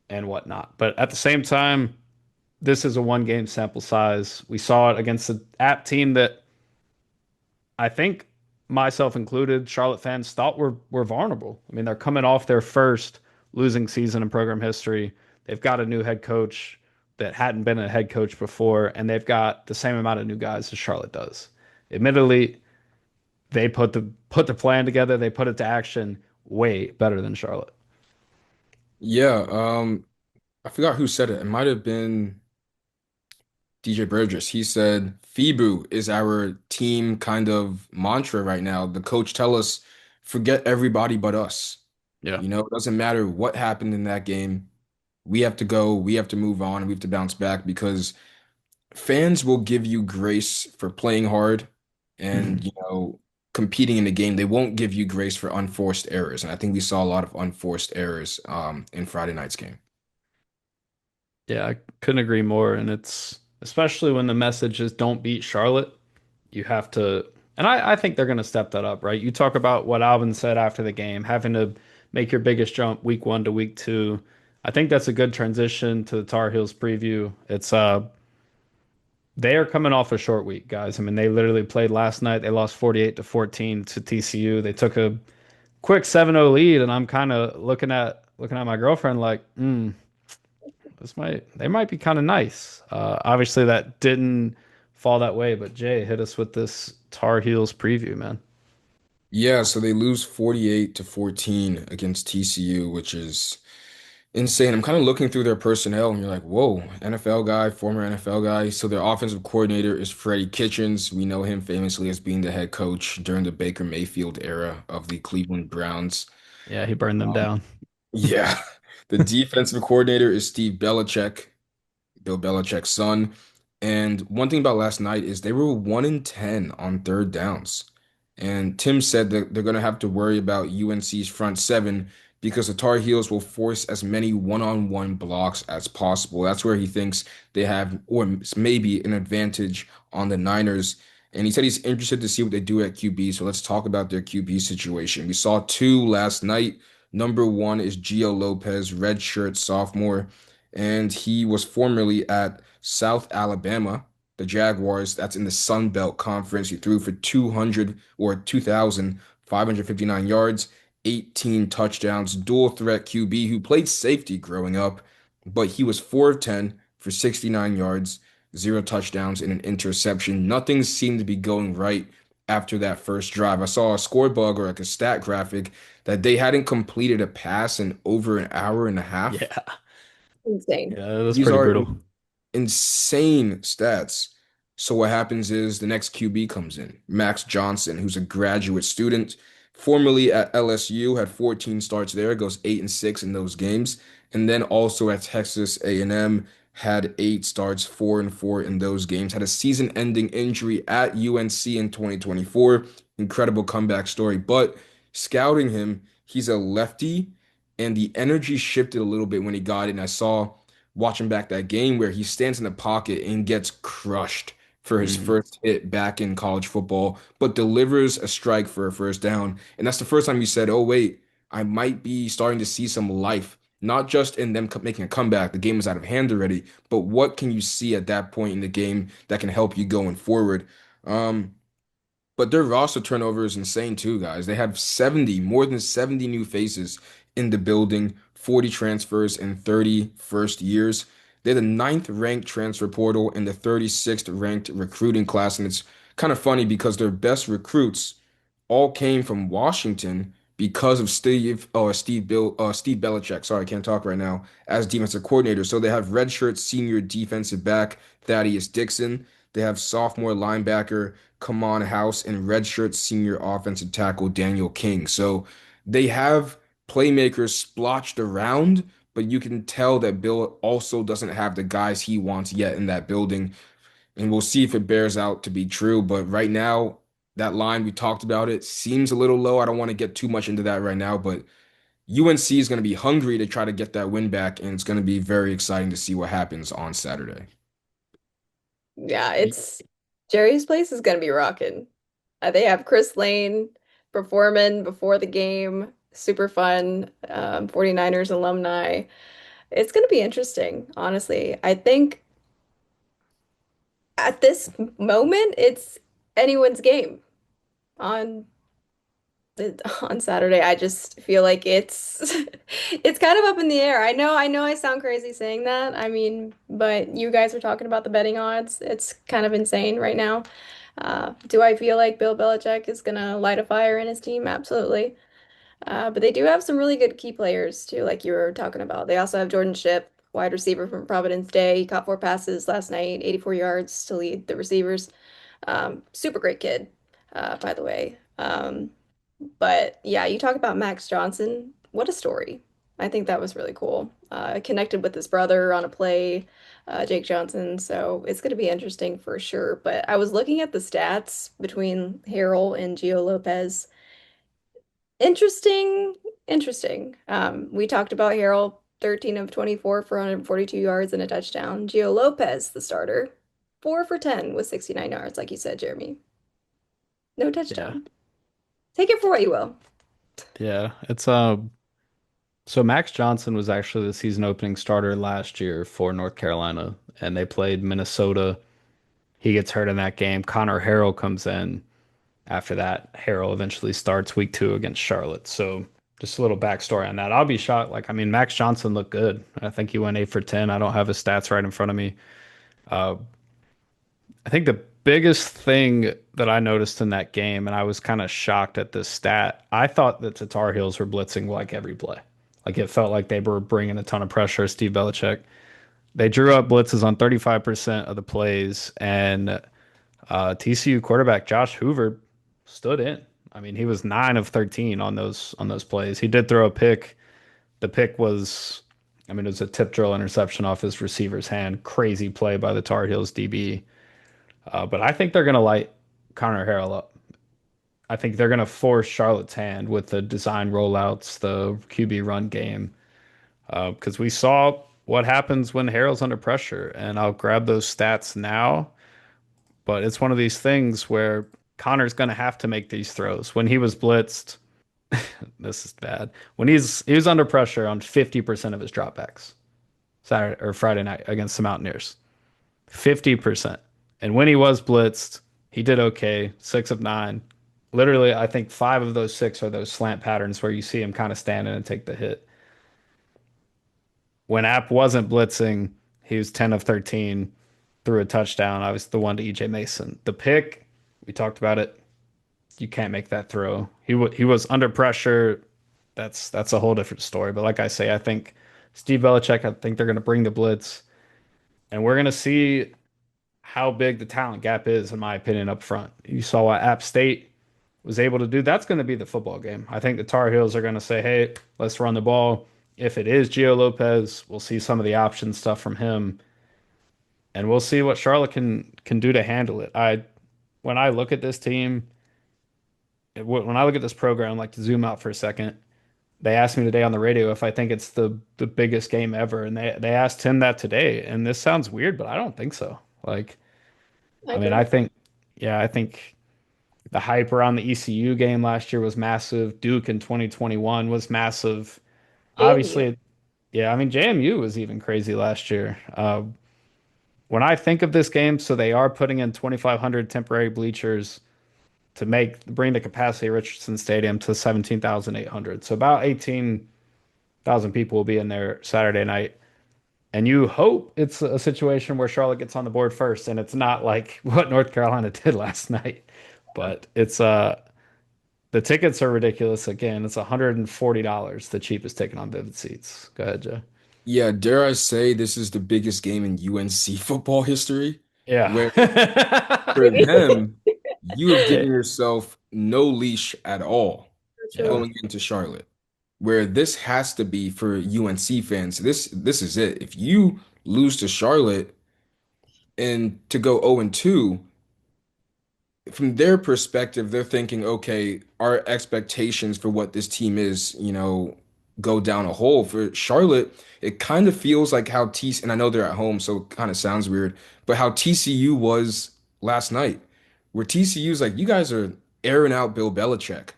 and whatnot. But at the same time, this is a one-game sample size. We saw it against the App team that I think myself included, Charlotte fans thought were vulnerable. I mean, they're coming off their first losing season in program history. They've got a new head coach that hadn't been a head coach before, and they've got the same amount of new guys as Charlotte does. Admittedly, they put the plan together, they put it to action way better than Charlotte. Yeah, I forgot who said it. It might have been DJ Burgess. He said, FIBU is our team kind of mantra right now. The coach tell us, forget everybody but us. Yeah. It doesn't matter what happened in that game. We have to go, we have to move on, and we have to bounce back because fans will give you grace for playing hard and, competing in the game. They won't give you grace for unforced errors. And I think we saw a lot of unforced errors in Friday night's game. Yeah, I couldn't agree more. And it's especially when the message is don't beat Charlotte, you have to, and I think they're going to step that up, right? You talk about what Alvin said after the game, having to make your biggest jump week 1 to week 2. I think that's a good transition to the Tar Heels preview. They are coming off a short week, guys. I mean, they literally played last night. They lost 48-14 to TCU. They took a quick 7-0 lead, and I'm kind of looking at my girlfriend like, they might be kind of nice. Obviously, that didn't fall that way, but Jay hit us with this Tar Heels preview, man. Yeah, so they lose 48-14 against TCU, which is insane. I'm kind of looking through their personnel and you're like, whoa, NFL guy, former NFL guy. So their offensive coordinator is Freddie Kitchens. We know him famously as being the head coach during the Baker Mayfield era of the Cleveland Browns. Yeah, he burned them Um, down. yeah. The defensive coordinator is Steve Belichick. Bill Belichick's son. And one thing about last night is they were 1-10 on third downs. And Tim said that they're going to have to worry about UNC's front seven because the Tar Heels will force as many one-on-one blocks as possible. That's where he thinks they have, or maybe an advantage on the Niners. And he said he's interested to see what they do at QB. So let's talk about their QB situation. We saw two last night. Number one is Gio Lopez, redshirt sophomore, and he was formerly at South Alabama, the Jaguars. That's in the Sun Belt Conference. He threw for 2,559 yards, 18 touchdowns, dual threat QB who played safety growing up, but he was 4 of 10 for 69 yards, 0 touchdowns, and an interception. Nothing seemed to be going right after that first drive. I saw a score bug or like a stat graphic that they hadn't completed a pass in over an hour and a half. Yeah. Insane. Yeah, that's These pretty are brutal. insane stats. So what happens is the next QB comes in, Max Johnson, who's a graduate student, formerly at LSU, had 14 starts there, goes 8-6 in those games, and then also at Texas A&M, had 8 starts, 4-4 in those games, had a season-ending injury at UNC in 2024. Incredible comeback story, but scouting him, he's a lefty, and the energy shifted a little bit when he got in. I saw watching back that game where he stands in the pocket and gets crushed for his Mhm. first hit back in college football, but delivers a strike for a first down. And that's the first time you said, oh, wait, I might be starting to see some life, not just in them making a comeback. The game is out of hand already, but what can you see at that point in the game that can help you going forward? Um, but their roster turnover is insane too, guys. They have 70, more than 70 new faces in the building. 40 transfers in 30 first years. They're the ninth ranked transfer portal and the 36th ranked recruiting class. And it's kind of funny because their best recruits all came from Washington because of Steve Belichick. Sorry, I can't talk right now, as defensive coordinator. So they have redshirt senior defensive back Thaddeus Dixon. They have sophomore linebacker Kamon House and redshirt senior offensive tackle Daniel King. So they have playmakers splotched around, but you can tell that Bill also doesn't have the guys he wants yet in that building. And we'll see if it bears out to be true. But right now, that line, we talked about it, seems a little low. I don't want to get too much into that right now, but UNC is going to be hungry to try to get that win back, and it's going to be very exciting to see what happens on Saturday. Yeah, it's Jerry's place is gonna be rocking. They have Chris Lane performing before the game. Super fun. 49ers alumni. It's gonna be interesting, honestly. I think at this moment, it's anyone's game on on Saturday. I just feel like it's it's kind of up in the air. I know I sound crazy saying that. I mean, but you guys are talking about the betting odds. It's kind of insane right now. Do I feel like Bill Belichick is gonna light a fire in his team? Absolutely. But they do have some really good key players too, like you were talking about. They also have Jordan Shipp, wide receiver from Providence Day. He caught 4 passes last night, 84 yards to lead the receivers. Super great kid, by the way. But yeah, you talk about Max Johnson. What a story. I think that was really cool. Connected with his brother on a play, Jake Johnson. So it's going to be interesting for sure. But I was looking at the stats between Harrell and Gio Lopez. Interesting, interesting. We talked about Harrell, 13 of 24 for 142 yards and a touchdown. Gio Lopez, the starter, 4 for 10 with 69 yards, like you said, Jeremy. No Yeah. touchdown. Take it for what you will. Yeah. It's so Max Johnson was actually the season opening starter last year for North Carolina, and they played Minnesota. He gets hurt in that game. Conner Harrell comes in after that. Harrell eventually starts week 2 against Charlotte. So just a little backstory on that. I'll be shocked. Like, I mean, Max Johnson looked good. I think he went 8 for 10. I don't have his stats right in front of me. Uh, I think the biggest thing that I noticed in that game, and I was kind of shocked at this stat, I thought that the Tar Heels were blitzing like every play. Like it felt like they were bringing a ton of pressure, Steve Belichick. They drew up blitzes on 35% of the plays, and TCU quarterback Josh Hoover stood in. I mean, he was 9 of 13 on those plays. He did throw a pick. The pick was, I mean, it was a tip drill interception off his receiver's hand. Crazy play by the Tar Heels DB. But I think they're going to light Conner Harrell up. I think they're going to force Charlotte's hand with the design rollouts, the QB run game, because we saw what happens when Harrell's under pressure. And I'll grab those stats now, but it's one of these things where Connor's going to have to make these throws. When he was blitzed, this is bad. When he was under pressure on 50% of his dropbacks Saturday or Friday night against the Mountaineers. 50%. And when he was blitzed, he did okay, 6 of 9. Literally, I think 5 of those 6 are those slant patterns where you see him kind of standing and take the hit. When App wasn't blitzing, he was 10 of 13, threw a touchdown. I was the one to EJ Mason. The pick, we talked about it. You can't make that throw. He was under pressure. That's a whole different story. But like I say, I think Steve Belichick, I think they're going to bring the blitz, and we're going to see how big the talent gap is, in my opinion, up front. You saw what App State was able to do. That's going to be the football game. I think the Tar Heels are going to say, hey, let's run the ball. If it is Gio Lopez, we'll see some of the option stuff from him, and we'll see what Charlotte can do to handle it. When I look at this team, when I look at this program, like to zoom out for a second, they asked me today on the radio if I think it's the biggest game ever, and they asked him that today. And this sounds weird, but I don't think so. Like, I I mean, agree. I think the hype around the ECU game last year was massive. Duke in 2021 was massive. JMU. Obviously, yeah, I mean, JMU was even crazy last year. When I think of this game, so they are putting in 2,500 temporary bleachers to bring the capacity of Richardson Stadium to 17,800. So about 18, 1,000 people will be in there Saturday night. And you hope it's a situation where Charlotte gets on the board first, and it's not like what North Carolina did last night. But it's the tickets are ridiculous. Again, it's $140, the cheapest ticket on Vivid Seats. Go ahead, Joe. Yeah, dare I say this is the biggest game in UNC football history, Yeah. where for them, you have given It- yourself no leash at all For yeah. sure. going into Charlotte. Where this has to be for UNC fans. This is it. If you lose to Charlotte and to go 0-2, from their perspective, they're thinking, okay, our expectations for what this team is, go down a hole. For Charlotte, it kind of feels like how TC, and I know they're at home, so it kind of sounds weird, but how TCU was last night, where TCU's like, you guys are airing out Bill Belichick.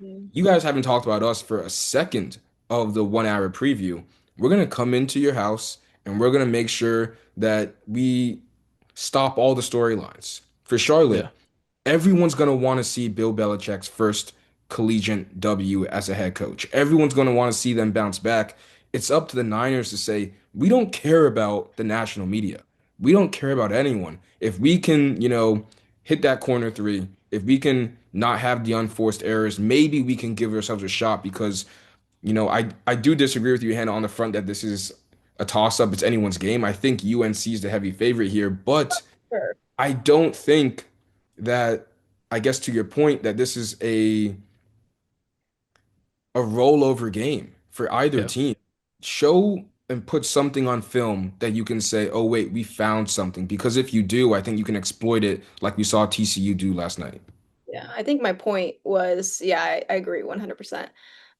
Mm. You guys haven't talked about us for a second of the 1 hour preview. We're gonna come into your house and we're gonna make sure that we stop all the storylines. For Yeah. Charlotte, everyone's going to want to see Bill Belichick's first collegiate W as a head coach. Everyone's going to want to see them bounce back. It's up to the Niners to say, we don't care about the national media. We don't care about anyone. If we can, hit that corner three, if we can not have the unforced errors, maybe we can give ourselves a shot because, I do disagree with you, Hannah, on the front that this is a toss up. It's anyone's game. I think UNC is the heavy favorite here, but Sure. I don't think that, I guess to your point, that this is a rollover game for either Yeah. team. Show and put something on film that you can say, oh wait, we found something. Because if you do, I think you can exploit it like we saw TCU do last night. Yeah, I think my point was, yeah, I agree 100%.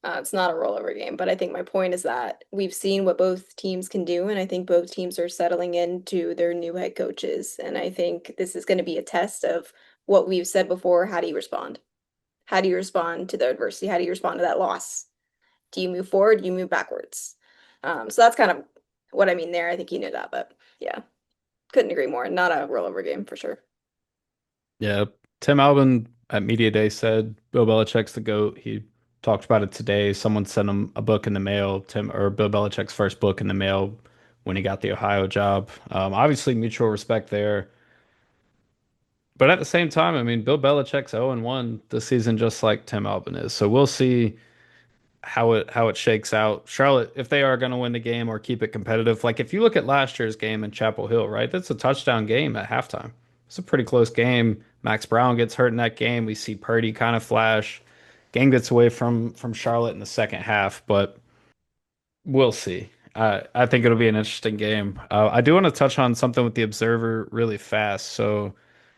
It's not a rollover game, but I think my point is that we've seen what both teams can do, and I think both teams are settling into their new head coaches. And I think this is going to be a test of what we've said before. How do you respond? How do you respond to the adversity? How do you respond to that loss? Do you move forward? Do you move backwards? So that's kind of what I mean there. I think you knew that, but yeah, couldn't agree more. Not a rollover game for sure. Yeah. Tim Albin at Media Day said Bill Belichick's the GOAT. He talked about it today. Someone sent him a book in the mail, Tim or Bill Belichick's first book in the mail when he got the Ohio job. Obviously, mutual respect there. But at the same time, I mean, Bill Belichick's 0-1 this season, just like Tim Albin is. So we'll see how it shakes out. Charlotte, if they are going to win the game or keep it competitive, like if you look at last year's game in Chapel Hill, right? That's a touchdown game at halftime. It's a pretty close game. Max Brown gets hurt in that game. We see Purdy kind of flash. Game gets away from Charlotte in the second half, but we'll see. I think it'll be an interesting game. I do want to touch on something with the Observer really fast. So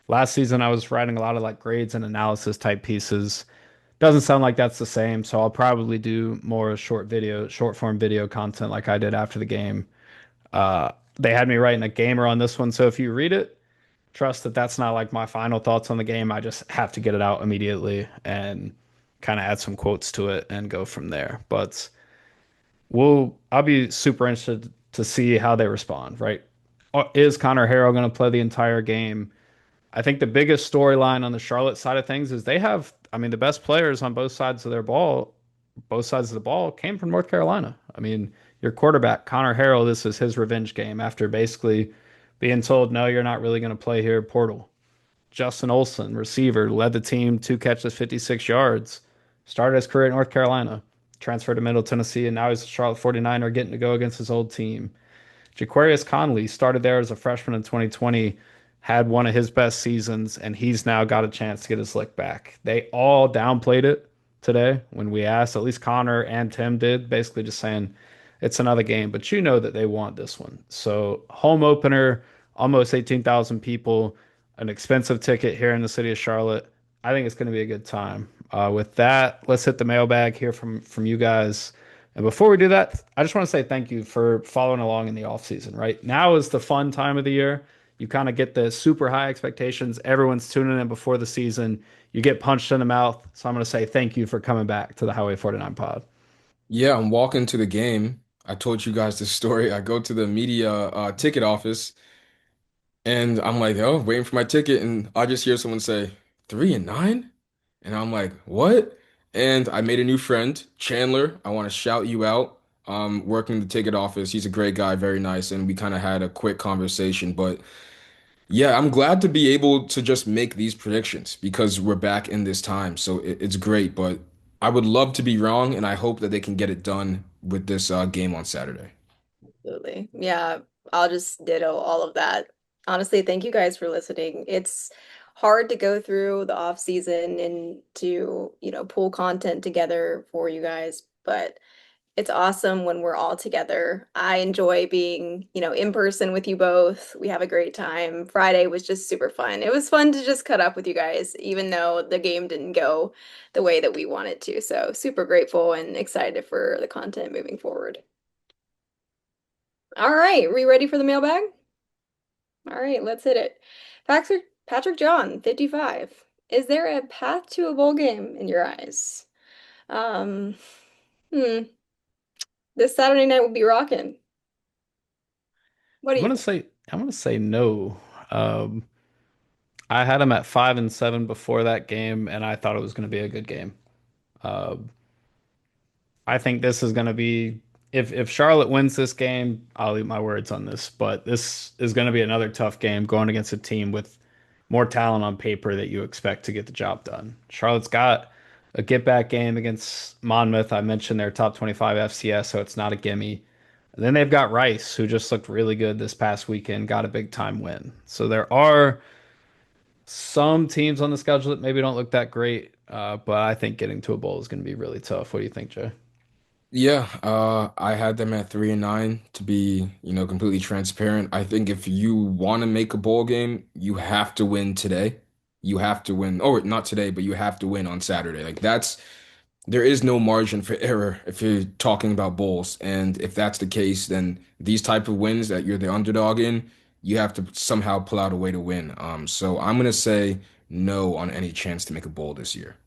last season, I was writing a lot of like grades and analysis type pieces. Doesn't sound like that's the same, so I'll probably do more short form video content like I did after the game. They had me writing a gamer on this one, so if you read it, trust that that's not like my final thoughts on the game. I just have to get it out immediately and kind of add some quotes to it and go from there. But I'll be super interested to see how they respond, right? Is Conner Harrell going to play the entire game? I think the biggest storyline on the Charlotte side of things is they have, I mean, the best players on both sides of the ball came from North Carolina. I mean, your quarterback, Conner Harrell, this is his revenge game after basically being told, no, you're not really going to play here, portal. Justin Olson, receiver, led the team, 2 catches, 56 yards, started his career at North Carolina, transferred to Middle Tennessee, and now he's a Charlotte 49er getting to go against his old team. Jaquarius Conley started there as a freshman in 2020, had one of his best seasons, and he's now got a chance to get his lick back. They all downplayed it today when we asked, at least Connor and Tim did, basically just saying it's another game, but you know that they want this one. So, home opener, almost 18,000 people, an expensive ticket here in the city of Charlotte. I think it's going to be a good time. With that, let's hit the mailbag here from you guys. And before we do that, I just want to say thank you for following along in the off season, right? Now is the fun time of the year. You kind of get the super high expectations. Everyone's tuning in before the season. You get punched in the mouth. So I'm going to say thank you for coming back to the Highway 49 pod. Yeah, I'm walking to the game. I told you guys this story. I go to the media ticket office and I'm like, oh, waiting for my ticket. And I just hear someone say, 3-9? And I'm like, what? And I made a new friend, Chandler. I want to shout you out. working the ticket office. He's a great guy, very nice, and we kind of had a quick conversation. But yeah, I'm glad to be able to just make these predictions because we're back in this time. So it's great, but I would love to be wrong, and I hope that they can get it done with this game on Saturday. Absolutely. Yeah, I'll just ditto all of that. Honestly, thank you guys for listening. It's hard to go through the off season and to, pull content together for you guys, but it's awesome when we're all together. I enjoy being, in person with you both. We have a great time. Friday was just super fun. It was fun to just cut up with you guys, even though the game didn't go the way that we wanted to. So super grateful and excited for the content moving forward. All right, we ready for the mailbag? All right, let's hit it. Patrick John, 55. Is there a path to a bowl game in your eyes? Um, hmm, this Saturday night will be rocking. What do I'm you gonna think? say I'm gonna say no. Um, I had them at 5-7 before that game, and I thought it was gonna be a good game. Uh, I think this is gonna be if Charlotte wins this game, I'll eat my words on this, but this is gonna be another tough game going against a team with more talent on paper that you expect to get the job done. Charlotte's got a get back game against Monmouth. I mentioned their top 25 FCS, so it's not a gimme. And then they've got Rice, who just looked really good this past weekend, got a big time win. So there are some teams on the schedule that maybe don't look that great, but I think getting to a bowl is going to be really tough. What do you think, Jay? Yeah, I had them at 3-9 to be, completely transparent. I think if you want to make a bowl game, you have to win today. You have to win, or not today, but you have to win on Saturday. Like there is no margin for error if you're talking about bowls. And if that's the case, then these type of wins that you're the underdog in, you have to somehow pull out a way to win. So I'm gonna say no on any chance to make a bowl this year.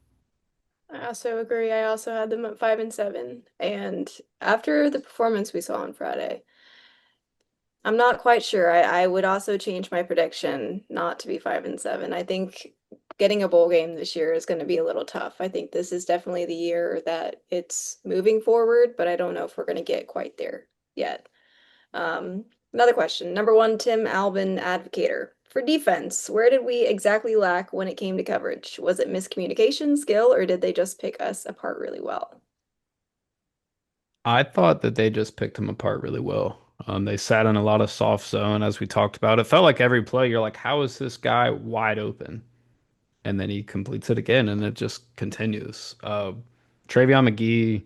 I also agree. I also had them at 5-7. And after the performance we saw on Friday, I'm not quite sure. I would also change my prediction not to be 5-7. I think getting a bowl game this year is going to be a little tough. I think this is definitely the year that it's moving forward, but I don't know if we're going to get quite there yet. Another question. Number one, Tim Albin, advocator. For defense, where did we exactly lack when it came to coverage? Was it miscommunication, skill, or did they just pick us apart really well? I thought that they just picked them apart really well. They sat in a lot of soft zone, as we talked about. It felt like every play, you're like, how is this guy wide open? And then he completes it again, and it just continues. Travion McGee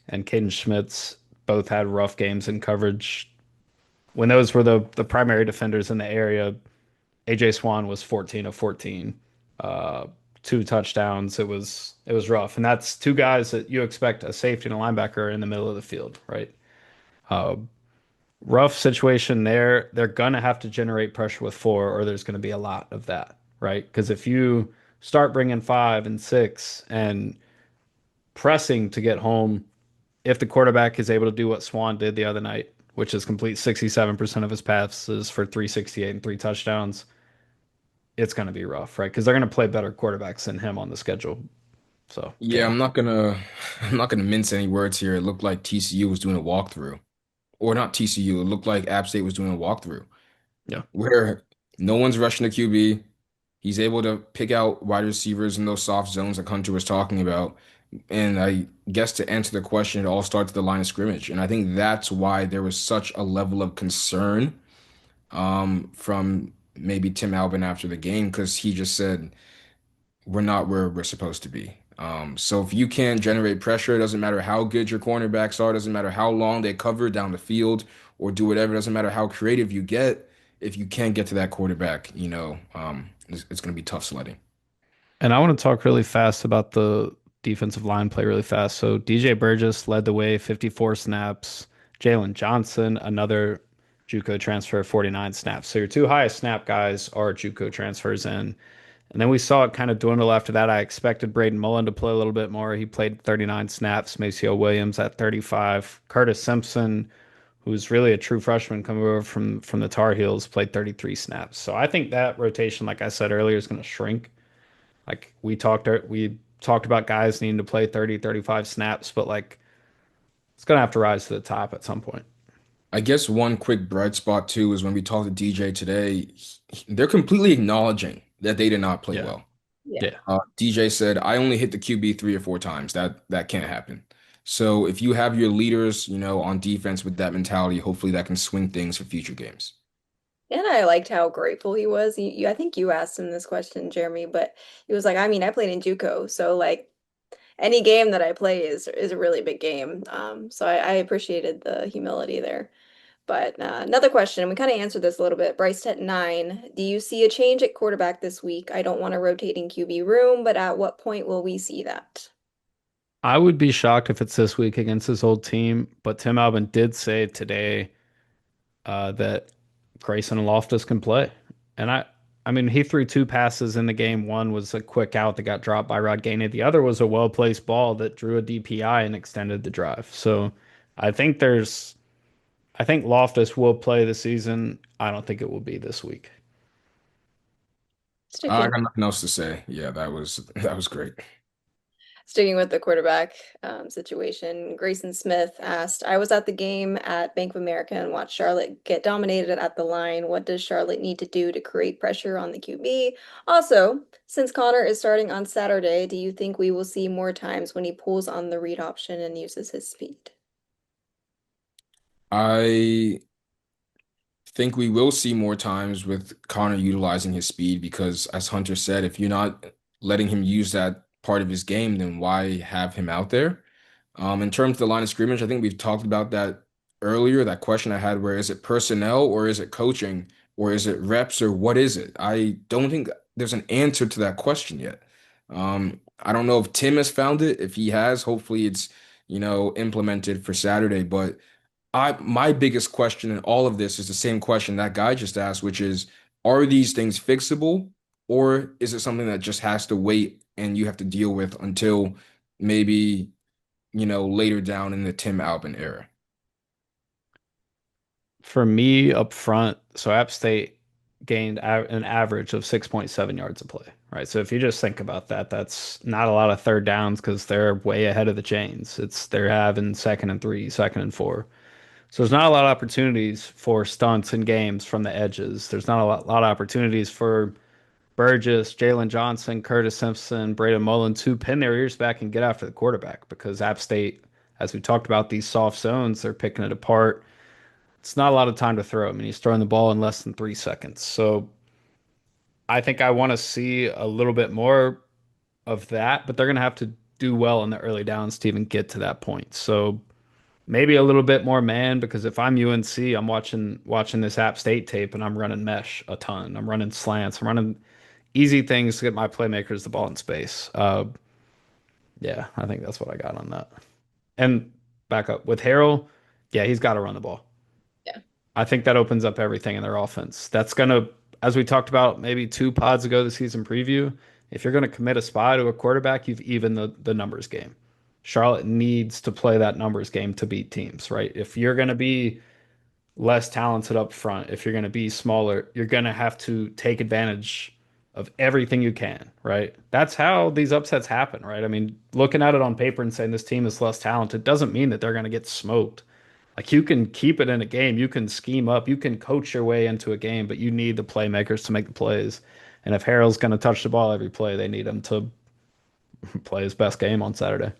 and Caden Schmitz both had rough games in coverage. When those were the primary defenders in the area, AJ Swan was 14 of 14, uh, 2 touchdowns. It was rough, and that's two guys that you expect a safety and a linebacker in the middle of the field, right? Uh, Rough situation there. They're gonna have to generate pressure with four, or there's gonna be a lot of that, right? Because if you start bringing 5 and 6 and pressing to get home, if the quarterback is able to do what Swan did the other night, which is complete 67% of his passes for 368 and 3 touchdowns, it's going to be rough, right? Because they're going to play better quarterbacks than him on the schedule. So, Yeah, yeah. I'm not gonna mince any words here. It looked like TCU was doing a walkthrough. Or not TCU. It looked like App State was doing a walkthrough Yeah. where no one's rushing the QB. He's able to pick out wide receivers in those soft zones like Hunter was talking about. And I guess to answer the question, it all starts at the line of scrimmage. And I think that's why there was such a level of concern from maybe Tim Albin after the game, because he just said, we're not where we're supposed to be. So if you can't generate pressure, it doesn't matter how good your cornerbacks are, doesn't matter how long they cover down the field or do whatever, doesn't matter how creative you get. If you can't get to that quarterback, it's going to be tough sledding. And I want to talk really fast about the defensive line play really fast. So DJ Burgess led the way, 54 snaps. Jalen Johnson, another JUCO transfer, 49 snaps. So your two highest snap guys are JUCO transfers in. And then we saw it kind of dwindle after that. I expected Braden Mullen to play a little bit more. He played 39 snaps. Maceo Williams at 35. Curtis Simpson, who's really a true freshman coming over from the Tar Heels, played 33 snaps. So I think that rotation, like I said earlier, is going to shrink. Like we talked about guys needing to play 30, 35 snaps, but like it's gonna have to rise to the top at some point. I guess one quick bright spot too is when we talked to DJ today, they're completely acknowledging that they did not play Yeah, well. Yeah. yeah. DJ said, "I only hit the QB 3 or 4 times. That can't happen." So if you have your leaders, on defense with that mentality, hopefully that can swing things for future games. And I liked how grateful he was. I think you asked him this question, Jeremy, but he was like, I mean, I played in JUCO, so like any game that I play is a really big game. So I appreciated the humility there. But another question, we kind of answered this a little bit. Bryce at 9, do you see a change at quarterback this week? I don't want a rotating QB room, but at what point will we see that? I would be shocked if it's this week against his old team, but Tim Albin did say today that Grayson and Loftus can play. And I mean, he threw two passes in the game. One was a quick out that got dropped by Rod Gainey. The other was a well-placed ball that drew a DPI and extended the drive. So I think I think Loftus will play the season. I don't think it will be this week. I Sticking got nothing else to say. Yeah, that was great. Sticking with the quarterback situation, Grayson Smith asked, I was at the game at Bank of America and watched Charlotte get dominated at the line. What does Charlotte need to do to create pressure on the QB? Also, since Connor is starting on Saturday, do you think we will see more times when he pulls on the read option and uses his speed? I think we will see more times with Connor utilizing his speed because, as Hunter said, if you're not letting him use that part of his game, then why have him out there? In terms of the line of scrimmage, I think we've talked about that earlier. That question I had, where is it personnel or is it coaching or is it reps or what is it? I don't think there's an answer to that question yet. I don't know if Tim has found it. If he has, hopefully it's, implemented for Saturday. But my biggest question in all of this is the same question that guy just asked, which is, are these things fixable, or is it something that just has to wait and you have to deal with until maybe, later down in the Tim Albin era? For me up front, so App State gained an average of 6.7 yards a play, right? So if you just think about that, that's not a lot of third downs because they're way ahead of the chains. They're having second and three, second and four. So there's not a lot of opportunities for stunts and games from the edges. There's not a lot of opportunities for Burgess, Jalen Johnson, Curtis Simpson, Braden Mullen to pin their ears back and get after the quarterback because App State, as we talked about, these soft zones, they're picking it apart. It's not a lot of time to throw. I mean, he's throwing the ball in less than 3 seconds. So I think I want to see a little bit more of that, but they're going to have to do well in the early downs to even get to that point. So maybe a little bit more man because if I'm UNC, I'm watching this App State tape and I'm running mesh a ton. I'm running slants. I'm running easy things to get my playmakers the ball in space. Yeah, I think that's what I got on that. And back up with Harrell, yeah, he's got to run the ball. Yeah. I think that opens up everything in their offense. That's gonna, as we talked about maybe two pods ago, the season preview. If you're gonna commit a spy to a quarterback, you've even the numbers game. Charlotte needs to play that numbers game to beat teams, right? If you're gonna be less talented up front, if you're gonna be smaller, you're gonna have to take advantage of everything you can, right? That's how these upsets happen, right? I mean, looking at it on paper and saying this team is less talented doesn't mean that they're gonna get smoked. Like you can keep it in a game, you can scheme up, you can coach your way into a game, but you need the playmakers to make the plays. And if Harrell's going to touch the ball every play, they need him to play his best game on Saturday.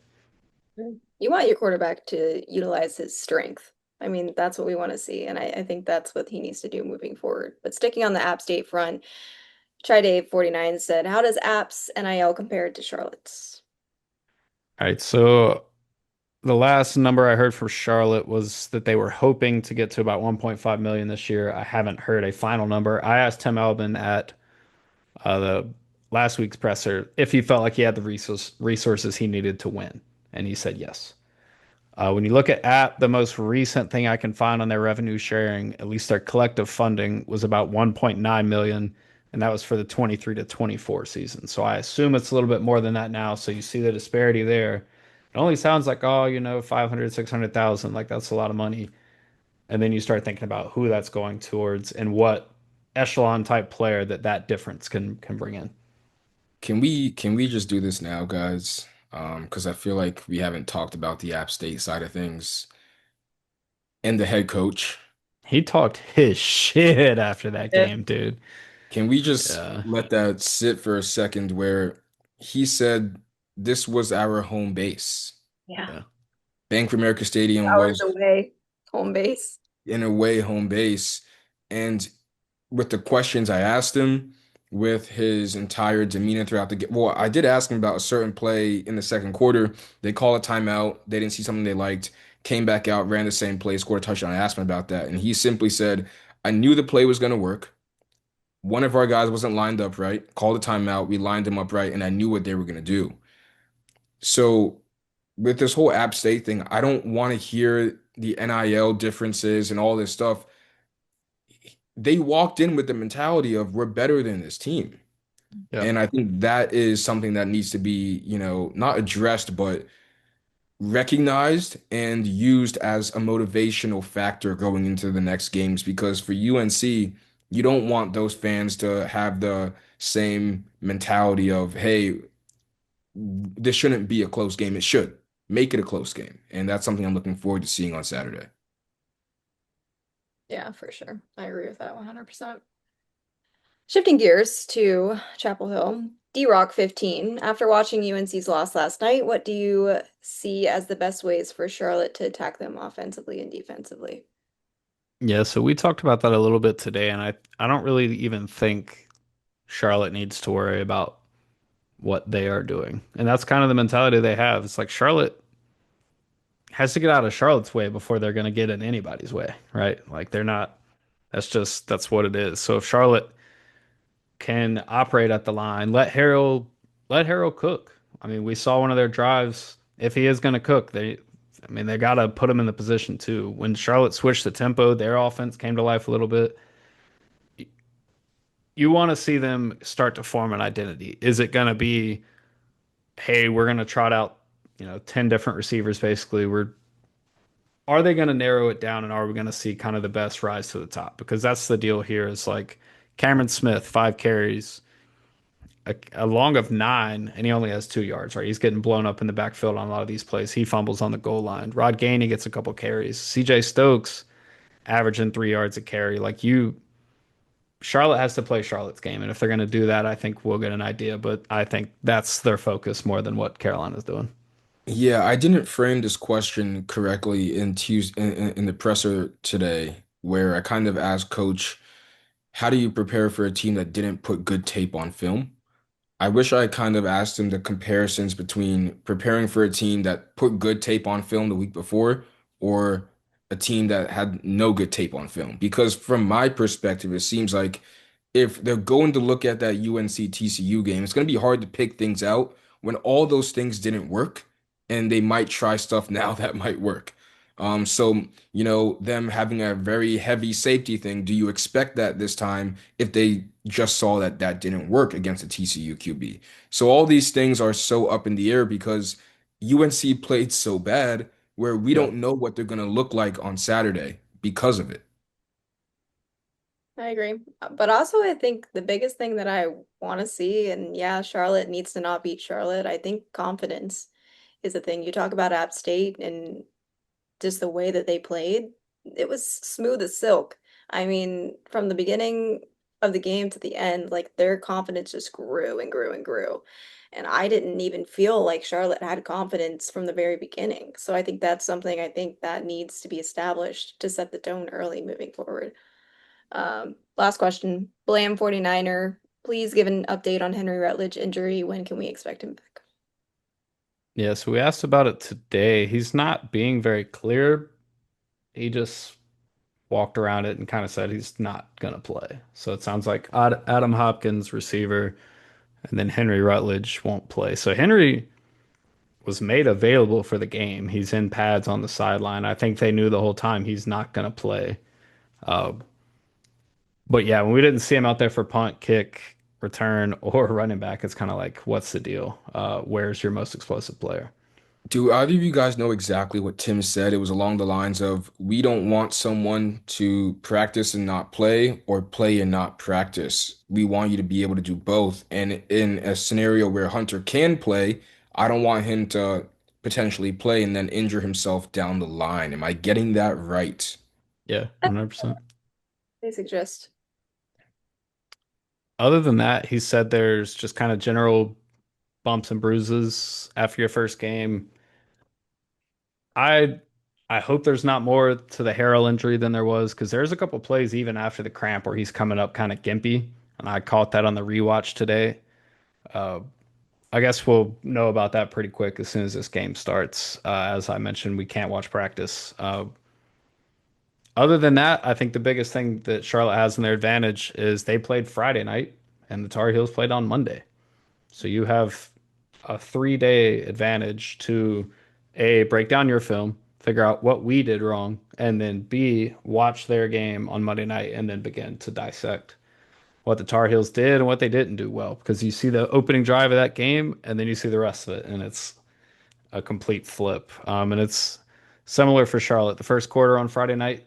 You want your quarterback to utilize his strength. I mean, that's what we want to see. And I think that's what he needs to do moving forward. But sticking on the App State front, Try Dave 49 said, how does App's NIL compare to Charlotte's? All right, so the last number I heard from Charlotte was that they were hoping to get to about 1.5 million this year. I haven't heard a final number. I asked Tim Albin at the last week's presser if he felt like he had the resources he needed to win, and he said yes. When you look at App, the most recent thing I can find on their revenue sharing, at least their collective funding, was about 1.9 million, and that was for the 23 to 24 season. So I assume it's a little bit more than that now. So you see the disparity there. It only sounds like, oh, 500, 600,000, like that's a lot of money. And then you start thinking about who that's going towards and what echelon type player that difference can bring in. Can we just do this now, guys? because I feel like we haven't talked about the App State side of things and the head coach. He talked his shit after that Yeah. game, dude. Can we just Yeah. let that sit for a second where he said this was our home base? Yeah. Yeah. Bank of America Stadium Hours was, away, home base. in a way, home base. And with the questions I asked him, with his entire demeanor throughout the game, well, I did ask him about a certain play in the second quarter. They call a timeout. They didn't see something they liked, came back out, ran the same play, scored a touchdown. I asked him about that. And he simply said, I knew the play was going to work. One of our guys wasn't lined up right, called a timeout. We lined them up right, and I knew what they were going to do. So, with this whole App State thing, I don't want to hear the NIL differences and all this stuff. They walked in with the mentality of we're better than this team. Yeah. And I think that is something that needs to be, not addressed, but recognized and used as a motivational factor going into the next games. Because for UNC, you don't want those fans to have the same mentality of, hey, this shouldn't be a close game. It should make it a close game. And that's something I'm looking forward to seeing on Saturday. Yeah, for sure. I agree with that 100%. Shifting gears to Chapel Hill, D-Rock 15. After watching UNC's loss last night, what do you see as the best ways for Charlotte to attack them offensively and defensively? Yeah, so we talked about that a little bit today, and I don't really even think Charlotte needs to worry about what they are doing. And that's kind of the mentality they have. It's like Charlotte has to get out of Charlotte's way before they're going to get in anybody's way, right? Like they're not, that's what it is. So if Charlotte can operate at the line, let Harrell cook. I mean, we saw one of their drives. If he is going to cook, they got to put him in the position too. When Charlotte switched the tempo, their offense came to life a little bit. You want to see them start to form an identity. Is it going to be, hey, we're going to trot out, 10 different receivers basically. Are they going to narrow it down and are we going to see kind of the best rise to the top? Because that's the deal here is like Cameron Smith, 5 carries, a long of 9, and he only has 2 yards, right? He's getting blown up in the backfield on a lot of these plays. He fumbles on the goal line. Rod Gainey gets a couple carries. CJ Stokes averaging 3 yards a carry. Charlotte has to play Charlotte's game. And if they're going to do that, I think we'll get an idea. But I think that's their focus more than what Carolina's doing. Yeah, I didn't frame this question correctly in Tuesday in the presser today, where I kind of asked Coach, how do you prepare for a team that didn't put good tape on film? I wish I kind of asked him the comparisons between preparing for a team that put good tape on film the week before or a team that had no good tape on film. Because from my perspective, it seems like if they're going to look at that UNC TCU game, it's going to be hard to pick things out when all those things didn't work and they might try stuff now that might work. So, them having a very heavy safety thing, do you expect that this time if they just saw that that didn't work against the TCU QB? So all these things are so up in the air because UNC played so bad where we Yeah. don't know what they're going to look like on Saturday because of it. I agree. But also, I think the biggest thing that I want to see, and yeah, Charlotte needs to not beat Charlotte. I think confidence is a thing. You talk about App State and just the way that they played, it was smooth as silk. I mean, from the beginning of the game to the end, like their confidence just grew and grew and grew. And I didn't even feel like Charlotte had confidence from the very beginning. So I think that's something I think that needs to be established to set the tone early moving forward. Last question. Blam 49er, please give an update on Henry Rutledge injury. When can we expect him back? Yeah, so we asked about it today. He's not being very clear. He just walked around it and kind of said he's not going to play. So it sounds like Adam Hopkins, receiver, and then Henry Rutledge won't play. So Henry was made available for the game. He's in pads on the sideline. I think they knew the whole time he's not going to play. Uh, but yeah, when we didn't see him out there for punt, kick, return, or running back, it's kind of like, what's the deal? Where's your most explosive player? Do either of you guys know exactly what Tim said? It was along the lines of, we don't want someone to practice and not play or play and not practice. We want you to be able to do both. And in a scenario where Hunter can play, I don't want him to potentially play and then injure himself down the line. Am I getting that right? Yeah, 100%. They suggest. Other than that, he said there's just kind of general bumps and bruises after your first game. I I hope there's not more to the Harrell injury than there was because there's a couple plays even after the cramp where he's coming up kind of gimpy, and I caught that on the rewatch today. Uh, I guess we'll know about that pretty quick as soon as this game starts. As I mentioned, we can't watch practice. Other than that, I think the biggest thing that Charlotte has in their advantage is they played Friday night and the Tar Heels played on Monday. So you have a 3 day advantage to A, break down your film, figure out what we did wrong, and then B, watch their game on Monday night and then begin to dissect what the Tar Heels did and what they didn't do well. Because you see the opening drive of that game and then you see the rest of it, and it's a complete flip. And it's similar for Charlotte. The first quarter on Friday night,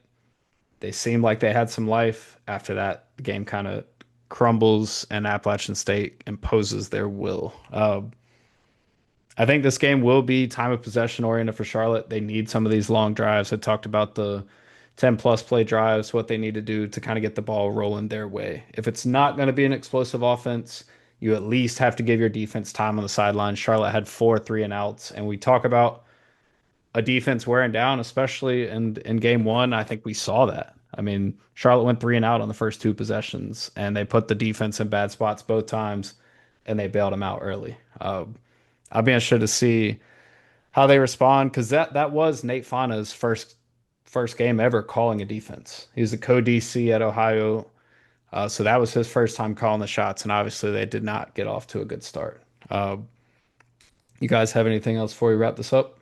they seemed like they had some life. After that, the game kind of crumbles and Appalachian State imposes their will. I think this game will be time of possession oriented for Charlotte. They need some of these long drives. I talked about the 10 plus play drives, what they need to do to kind of get the ball rolling their way. If it's not going to be an explosive offense, you at least have to give your defense time on the sideline. Charlotte had 4 3 and outs, and we talk about a defense wearing down, especially in game one. I think we saw that. I mean, Charlotte went 3 and out on the first 2 possessions, and they put the defense in bad spots both times, and they bailed them out early. I'll be interested to see how they respond because that was Nate Fana's first game ever calling a defense. He was the co-DC at Ohio, so that was his first time calling the shots, and obviously they did not get off to a good start. You guys have anything else before we wrap this up?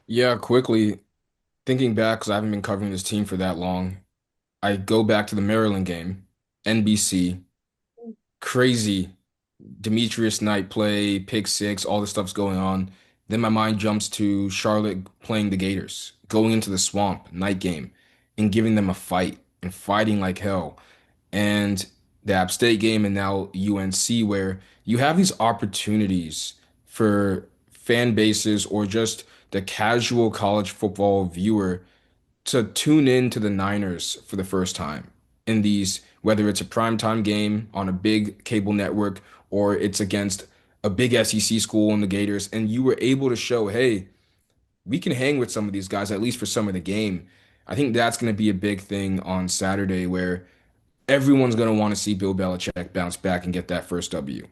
Yeah, quickly thinking back, because I haven't been covering this team for that long. I go back to the Maryland game, NBC, crazy Demetrius Knight play, pick six, all this stuff's going on. Then my mind jumps to Charlotte playing the Gators, going into the swamp, night game, and giving them a fight and fighting like hell. And the App State game and now UNC, where you have these opportunities for fan bases or just the casual college football viewer to tune in to the Niners for the first time in these, whether it's a primetime game on a big cable network or it's against a big SEC school in the Gators, and you were able to show, hey, we can hang with some of these guys, at least for some of the game. I think that's going to be a big thing on Saturday where everyone's going to want to see Bill Belichick bounce back and get that first W.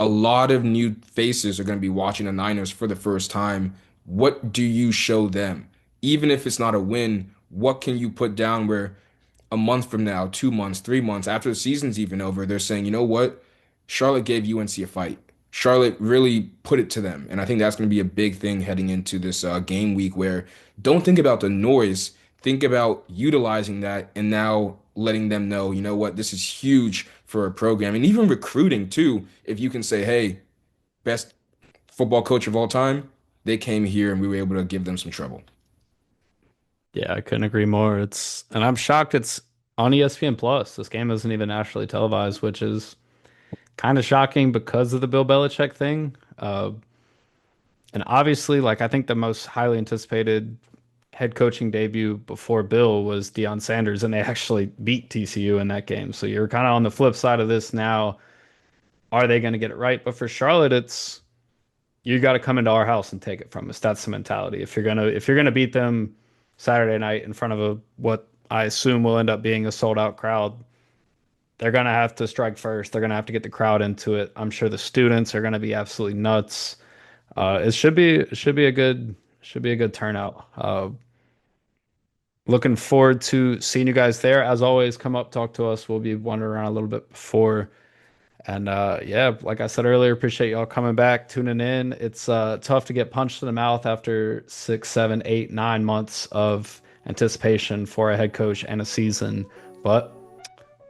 A lot of new faces are going to be watching the Niners for the first time. What do you show them? Even if it's not a win, what can you put down where a month from now, 2 months, 3 months, after the season's even over, they're saying, you know what? Charlotte gave UNC a fight. Charlotte really put it to them. And I think that's going to be a big thing heading into this game week where don't think about the noise. Think about utilizing that and now letting them know, you know what, this is huge for a program. And even recruiting too, if you can say, hey, best football coach of all time, they came here and we were able to give them some trouble. Yeah, I couldn't agree more. And I'm shocked it's on ESPN Plus. This game isn't even nationally televised, which is kind of shocking because of the Bill Belichick thing. And obviously, like I think the most highly anticipated head coaching debut before Bill was Deion Sanders, and they actually beat TCU in that game. So you're kind of on the flip side of this now. Are they going to get it right? But for Charlotte, it's you got to come into our house and take it from us. That's the mentality. If you're gonna beat them Saturday night in front of a what I assume will end up being a sold out crowd, they're gonna have to strike first. They're gonna have to get the crowd into it. I'm sure the students are gonna be absolutely nuts. It should be a good turnout. Looking forward to seeing you guys there. As always, come up, talk to us. We'll be wandering around a little bit before. And yeah, like I said earlier, appreciate y'all coming back, tuning in. It's tough to get punched in the mouth after 6, 7, 8, 9 months of anticipation for a head coach and a season, but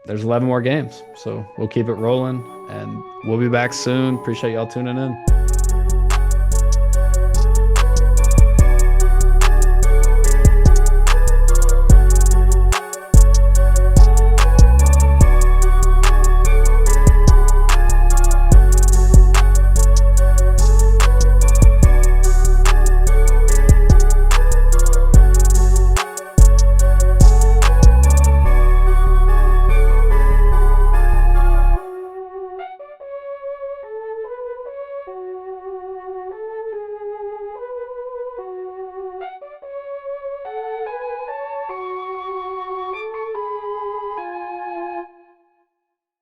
there's 11 more games, so we'll keep it rolling, and we'll be back soon. Appreciate y'all tuning in.